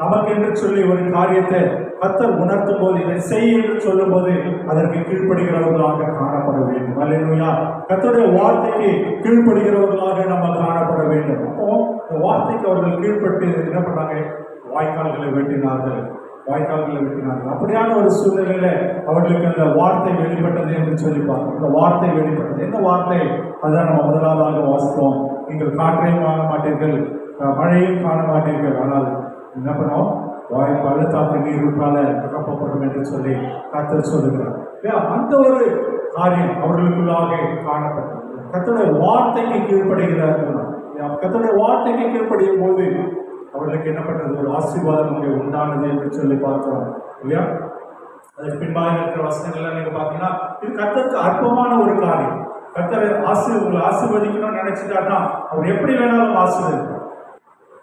நமக்கு என்று சொல்லி ஒரு காரியத்தை கர்த்தர் உணர்த்தும் போது, இதை செய் என்று சொல்லும் போது அதற்கு கீழ்ப்படுகிறவர்களாக காணப்பட வேண்டும். அல்லேலூயா! கர்த்தருடைய வார்த்தைக்கு கீழ்ப்படுகிறவர்களாக நம்ம காணப்பட வேண்டும். அப்போ இந்த வார்த்தைக்கு அவர்கள் கீழ்பட்டு என்ன பண்ணாங்க? வாய்க்கால்களை வெட்டினார்கள். அப்படியான ஒரு சூழ்நிலையில அவர்களுக்கு அந்த வார்த்தை வெளிப்பட்டது என்று சொல்லி பார்க்கணும். இந்த வார்த்தை வெளிப்பட்டது என்ன வார்த்தை? அதான் நம்ம முதலாவதாக வாசித்தோம். நீங்கள் காற்றையும் காண மாட்டீர்கள், மழையும் காண மாட்டீர்கள், ஆனால் என்ன பண்ணோம்? பள்ளத்தாக்கு நீருற்றால நிரப்பப்படும் என்று சொல்லி கர்த்தர் சொல்லுகிறார். அந்த ஒரு காரியம் அவர்களுக்குள்ளாக காணப்பட்டது. கர்த்தருடைய வார்த்தைக்கு கீழ்ப்படுகிறார்கள். கர்த்தருடைய வார்த்தைக்கு கீழ்ப்படியும் போது அவர்களுக்கு என்ன பண்றது? ஒரு ஆசீர்வாதம் அங்கே உண்டானது என்று சொல்லி பார்க்கிறோம் இல்லையா? அதுக்கு பின்பாக இருக்கிற வசனங்கள்லாம் நீங்க பாத்தீங்கன்னா, இது கர்த்தருக்கு அற்பமான ஒரு காரியம். கர்த்தரை உங்களை ஆசீர்வதிக்கணும்னு நினைச்சிட்டாருன்னா அவர் எப்படி வேணாலும் ஆசீர்வதிப்பார்.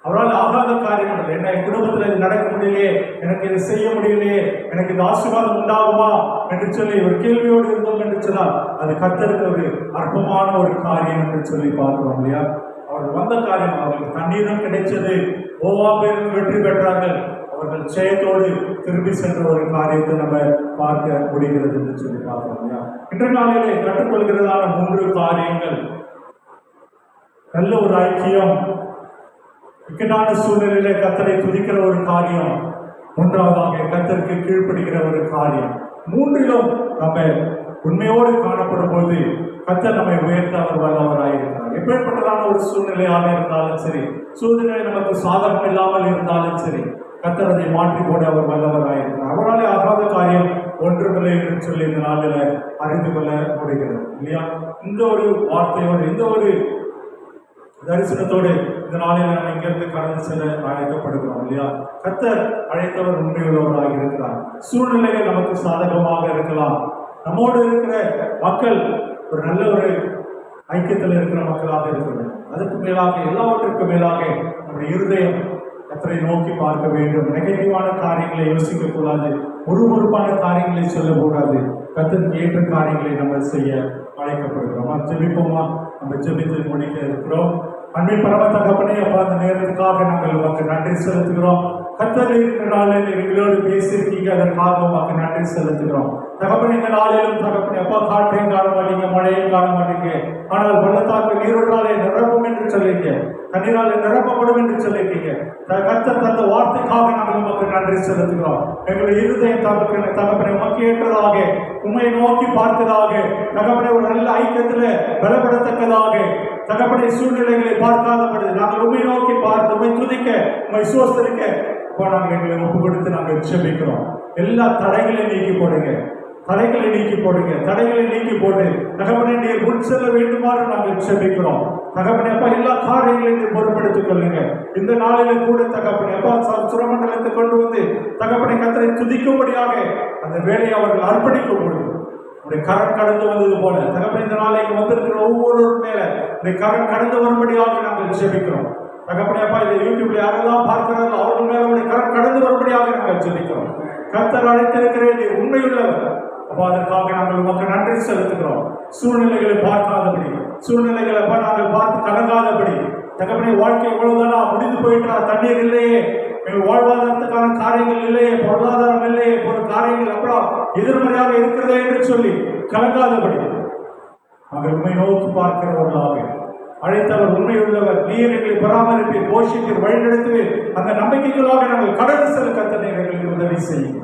அவரால் ஆகாத காரியம் இல்லை. என்ன, என் குடும்பத்தில் இது நடக்க முடியலையே, எனக்கு இதை செய்ய முடியலையே, எனக்கு இந்த ஆசீர்வாதம் உண்டாகுமா என்று சொல்லி ஒரு கேள்வியோடு இருந்தோம் என்று சொன்னால் அது கர்த்தருக்கு ஒரு அற்பமான ஒரு காரியம் என்று சொல்லி பார்க்கிறோம் இல்லையா? அவர்கள் வந்த காரியம், அவர்களுக்கு தண்ணீரும் கிடைச்சது, ஓவாபேரும் வெற்றி பெற்றார்கள், அவர்கள் ஜெயத்தோடு திரும்பி சென்ற ஒரு காரியத்தை நம்ம பார்க்க முடிகிறது என்று சொல்லி பார்க்கிறோம் இல்லையா? இன்றைய நாளிலே கற்றுக்கொள்கிறதான 3 காரியங்கள். நல்ல ஒரு ஐக்கியம், இக்கட்டான சூழ்நிலையில கர்த்தரை துதிக்கிற ஒரு காரியம், மூன்றாவதாக கர்த்தருக்கு கீழ்ப்படுகிற ஒரு காரியம். 3லும் நம்ம உண்மையோடு காணப்படும் போது கர்த்தர் நம்மை உயர்த்த அவர் வல்லவராயிருக்கிறார். எப்பேற்பட்டதான ஒரு சூழ்நிலையாக இருந்தாலும் சரி, சூழ்நிலை நமக்கு சாதகம் இல்லாமல் இருந்தாலும் சரி, கர்த்தர் அதை மாற்றி போட அவர் வல்லவராயிருக்கிறார். அவராலே ஆகாத காரியம் ஒன்றுமில்லை என்று சொல்லி இந்த நாளில் அறிந்து கொள்ள முடிகிறது இல்லையா? இந்த ஒரு வார்த்தையோடு, இந்த ஒரு தரிசனத்தோடு இந்த நாளில் நம்ம இங்கிருந்து கடந்து செல்ல அழைக்கப்படுகிறோம் இல்லையா? கர்த்தர் அழைத்தவர் உண்மையுள்ளவராக இருக்கிறார். சூழ்நிலைகள் நமக்கு சாதகமாக இருக்கலாம். நம்மோடு இருக்கிற மக்கள் ஒரு நல்ல ஒரு ஐக்கியத்தில் இருக்கிற மக்களாக இருக்கிறது. அதுக்கு மேலாக, எல்லாவற்றுக்கும் மேலாக நம்முடைய இருதயம் கர்த்தரை நோக்கி பார்க்க வேண்டும். நெகட்டிவான காரியங்களை யோசிக்க கூடாது, முறுமுறுப்பான காரியங்களை சொல்லக்கூடாது. கர்த்தருக்கு ஏற்ற காரியங்களை நம்ம செய்ய அழைக்கப்படுகிறோம். ஜெபிப்போமா? நம்ம ஜெபித்து முடிக்க இருக்கிறோம். அன்பின் பரம தகப்பனே, அப்பா, அந்த நேரத்துக்காக நாங்கள் உமக்கு நன்றி செலுத்துகிறோம். கர்த்தர் இருக்கிற நாளில் எங்களோடு பேசியிருக்கீங்க, அதற்காக உமக்கு நன்றி செலுத்துகிறோம். தகப்பனை இந்த நாளிலும் தகப்பனை அப்பா, காற்றையும் காண மாட்டீங்க, மழையும் காண மாட்டீங்க, ஆனால் பள்ளத்தாக்கு நீரொன்றாலே நிரப்பும் என்று சொல்லிங்க, தண்ணீராலே நிரப்பப்படும் என்று சொல்லிட்டீங்க. கர்த்தர் தந்த வார்த்தைக்காக நாங்கள் உமக்கு நன்றி செலுத்துகிறோம். எங்களுடைய இருதயம் தகப்பனை உமக்கு ஏற்றதாக, உண்மையை நோக்கி பார்த்ததாக, தகப்பனை ஒரு நல்ல ஐக்கியத்தில் பலப்படத்தக்கதாக, தகப்பனை சூழ்நிலைகளை பார்க்காதபடி நாங்கள் உண்மை நோக்கி பார்த்து உண்மை துதிக்க, உண்மை சோஸ்தரிக்க இப்போ நாங்கள் எங்களை ஒப்பு கொடுத்து நாங்கள் ஜெபிக்கிறோம். எல்லா தடைகளையும் நீக்கி போடுங்க, தடைகளை நீக்கி போடுங்க, தடைகளை நீக்கி போட்டு தகப்பனை நீர் முன் செல்ல வேண்டுமாறு நாங்கள் ஜெபிக்கிறோம். தகப்பனை அப்பா, எல்லா காரியங்களையும் நீர் பொறுப்படுத்திக் கொள்ளுங்க. இந்த நாளில கூட தகப்பனை அப்பா, சுரமண்டலத்தை கொண்டு வந்து தகப்பனை கர்த்தரை துதிக்கும்படியாக அந்த வேலையை அவர்கள் அர்ப்பணிக்க முடியும். உடைய கரம் கடந்து வந்தது போல தகப்பனை இந்த நாளை வந்திருக்கிற ஒவ்வொருவரும் மேல உடைய கரம் கடந்து வரும்படியாக நாங்கள் ஜெபிக்கிறோம். தகப்பனை அப்பா, இதை யூடியூப்ல யாரெல்லாம் பார்க்கிறார்கள் அவர்கள் மேல உடைய கரம் கடந்து வரும்படியாக நாங்கள் ஜெபிக்கிறோம். கர்த்தர் அழைத்திருக்கிறேன், நீர் உண்மையுள்ளவர். அப்போ அதற்காக நாங்கள் உமக்கு நன்றி செலுத்துகிறோம். சூழ்நிலைகளை பார்க்காதபடி, சூழ்நிலைகளை நாங்கள் பார்த்து கலங்காதபடி, தகப்பனை வாழ்க்கை எவ்வளவுதானா முடிந்து போயிட்டா, தண்ணீர் இல்லையே, எங்கள் வாழ்வாதாரத்துக்கான காரியங்கள் இல்லையே, பொருளாதாரம் இல்லையே, ஒரு காரியங்கள் அப்புறம் எதிர்மறையாக இருக்கிறதே என்று சொல்லி கலங்காதபடி நாங்கள் உண்மை நோக்கி பார்க்கிறவர்களாக, அழைத்தவர் உண்மையுள்ளவர், நீர் எங்களை பராமரிப்பீர், போஷிப்பீர், வழிநடத்துவீர், அந்த நம்பிக்கைகளாக நாங்கள் கடந்து செல்ல கர்த்தர் எங்களுக்கு உதவி செய்யும்.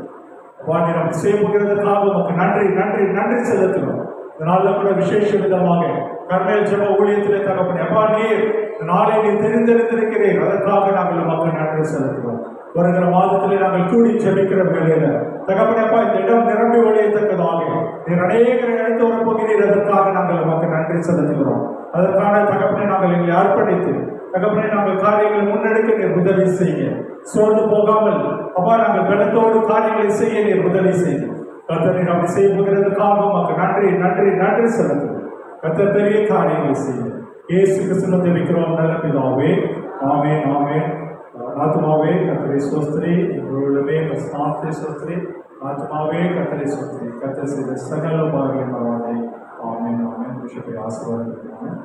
வாங்கி நம்ம செய்யப்படுகிறதுக்காக உமக்கு நன்றி நன்றி நன்றி செலுத்துகிறோம். இதனால கூட விசேஷ விதமாக கர்மேல் ஜெப ஊழியத்திலே தகப்பனே அப்பா நீர் நாளை நீர் தெரிந்தெடுத்திருக்கிறீர், அதற்காக நாங்கள் உமக்கு நன்றி செலுத்துகிறோம். வருகிற மாதத்திலே நாங்கள் கூடி ஜெபிக்கிற வேளையில தகப்பனே அப்பா இந்த இடம் நிரம்பி ஒழியத்தக்கதாக நீர் அநேகரை அழைத்து வரப்போகிறீர், அதற்காக நாங்கள் உமக்கு நன்றி செலுத்துகிறோம். அதற்கான தகப்பனை நாங்கள் எங்களை அர்ப்பணித்து தகப்பனை நாங்கள் காரியங்களை முன்னெடுக்க நீர் உதவி செய்ய, சோர்ந்து போகாமல் அப்பா நாங்கள் பலத்தோடு காரியங்களை செய்ய நீர் உதவி செய்ய கர்த்தரை அப்படி செய்யப்படுகிறதுக்காக உமக்கு நன்றி நன்றி நன்றி செலுத்துகிறோம். கர்த்தர் பெரிய காரியங்களை செய்ய இயேசு கிறிஸ்துவின் ஜெபிக்கிறோம் நல்ல பிதாவே, ஆமென் ஆமென். ஆத்மாவே கர்த்தரை ஸ்தோத்திரி, இவர்களுமே ஸ்நானத்தை ஸ்தோத்திரி, ஆத்மாவே கர்த்தரை ஸ்தோத்திரி, கர்த்தர் செய்த சகல பாகியம் பரவாதே. ஆமென் ஆமென். பிஷப்பை ஆசீர்வாதம்.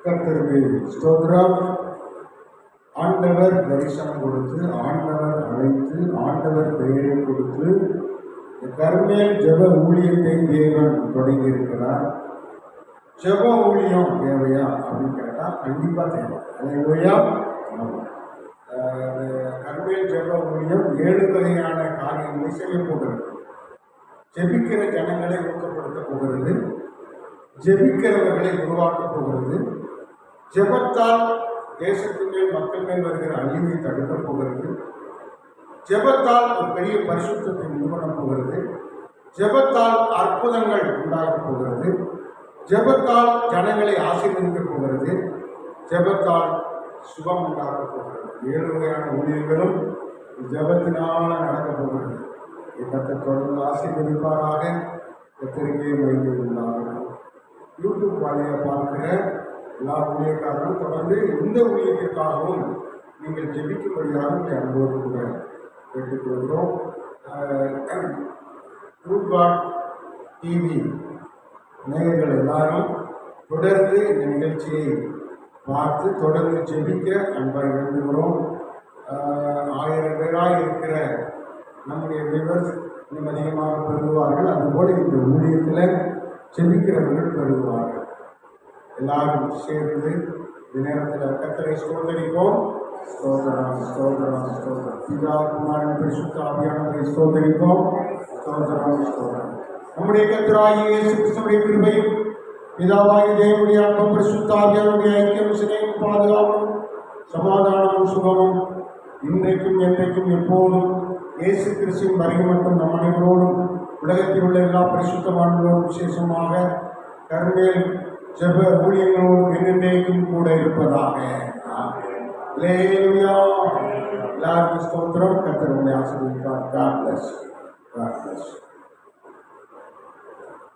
கர்த்தருக்கு ஸ்தோத்திரம். ஆண்டவர் தரிசனம் கொடுத்து, ஆண்டவர் அழைத்து, ஆண்டவர் பெயரை கொடுத்து கர்மேல் ஜெப ஊழியத்தை தேவன் தொடங்கி இருக்கிறார். ஜெப ஊழியம் தேவையா அப்படின்னு கேட்டால் கண்டிப்பாக தேவை. அல்லேலூயா. கர்மேல் ஜெப ஊழியம் 7 வகையான காரியங்களை செய்ய போகிறது. ஜெபிக்கிற ஜனங்களை ஊக்கப்படுத்த போகிறது, ஜெபிக்கிறவர்களை உருவாக்க போகிறது, ஜெபத்தால் தேசத்தின் மேல் மக்கள் மேல் வருகிற அழிவை தடுக்க போகிறது, ஜெபத்தால் ஒரு பெரிய பரிசுத்தத்தை உருவாக்க போகிறது, ஜெபத்தால் அற்புதங்கள் உண்டாக போகிறது, ஜெபத்தால் ஜனங்களை ஆசீர்வதிக்க போகிறது, ஜெபத்தால் சுகம் உண்டாக போகிறது. 7 வகையான ஊழியர்களும் ஜெபத்தினால நடக்க போகிறது. கர்த்தர் தொடர்ந்து ஆசீர்வதிப்பாராக. கர்த்தருக்கே மகிமை உண்டாகட்டும். யூடியூப் வாயிலாக பார்க்கிற எல்லா ஊழியக்காரர்களும் தொடர்ந்து இந்த ஊழியத்திற்காகவும் நீங்கள் ஜெபிக்கும்படியாக உங்களை அனுபவம் கூட கேட்டுக்கொள்கிறோம். ட்ரூத் காட் டிவி நேயர்கள் எல்லாரும் தொடர்ந்து இந்த நிகழ்ச்சியை பார்த்து தொடர்ந்து ஜெபிக்க அன்பாக வேண்டுகிறோம். 1000 பேராக இருக்கிற நம்முடைய வியூவர்ஸ் இன்னும் அதிகமாக பெறுவார்கள். அதுபோல் இந்த ஊழியத்தில் ஜெபிக்கிறவர்கள் பெறுவார்கள். எல்லாரும் சேர்ந்து இந்த நேரத்தில் கர்த்தரை ஸ்தோத்தரிப்போம். ஸ்தோத்திரம் ஸ்தோத்திரம் ஸ்தோத்திரம். பிதா குமாரன் பரிசுத்த ஆவியானவரை ஸ்தோத்தரிப்போம். ஸ்தோத்திரம் ஸ்தோத்திரம். நம்முடைய கர்த்தராகிய இயேசு கிறிஸ்துவின் கிருபையும் பிதாவாகிய தேவனுடைய அன்பும் பரிசுத்த ஆவியானவருடைய ஐக்கியம் சிநேகமும் பாதுகாப்பும் சமாதானமும் சுகமும் இன்றைக்கும் என்றைக்கும் எப்போதும் இயேசு கிறிஸ்துவின் வருகை மட்டும் நம் அனைவரோடும் உலகத்தில் உள்ள எல்லா பரிசுத்தவான்களோடும் விசேஷமாக கர்மேல் ஜெப ஊழியங்களோடும் என்றென்றைக்கும் கூட இருப்பதாக. எல்லாருக்கும் ஸ்தோத்திரம். கர்த்தர் உங்களை ஆசீர்வதிப்பார். God bless. God bless.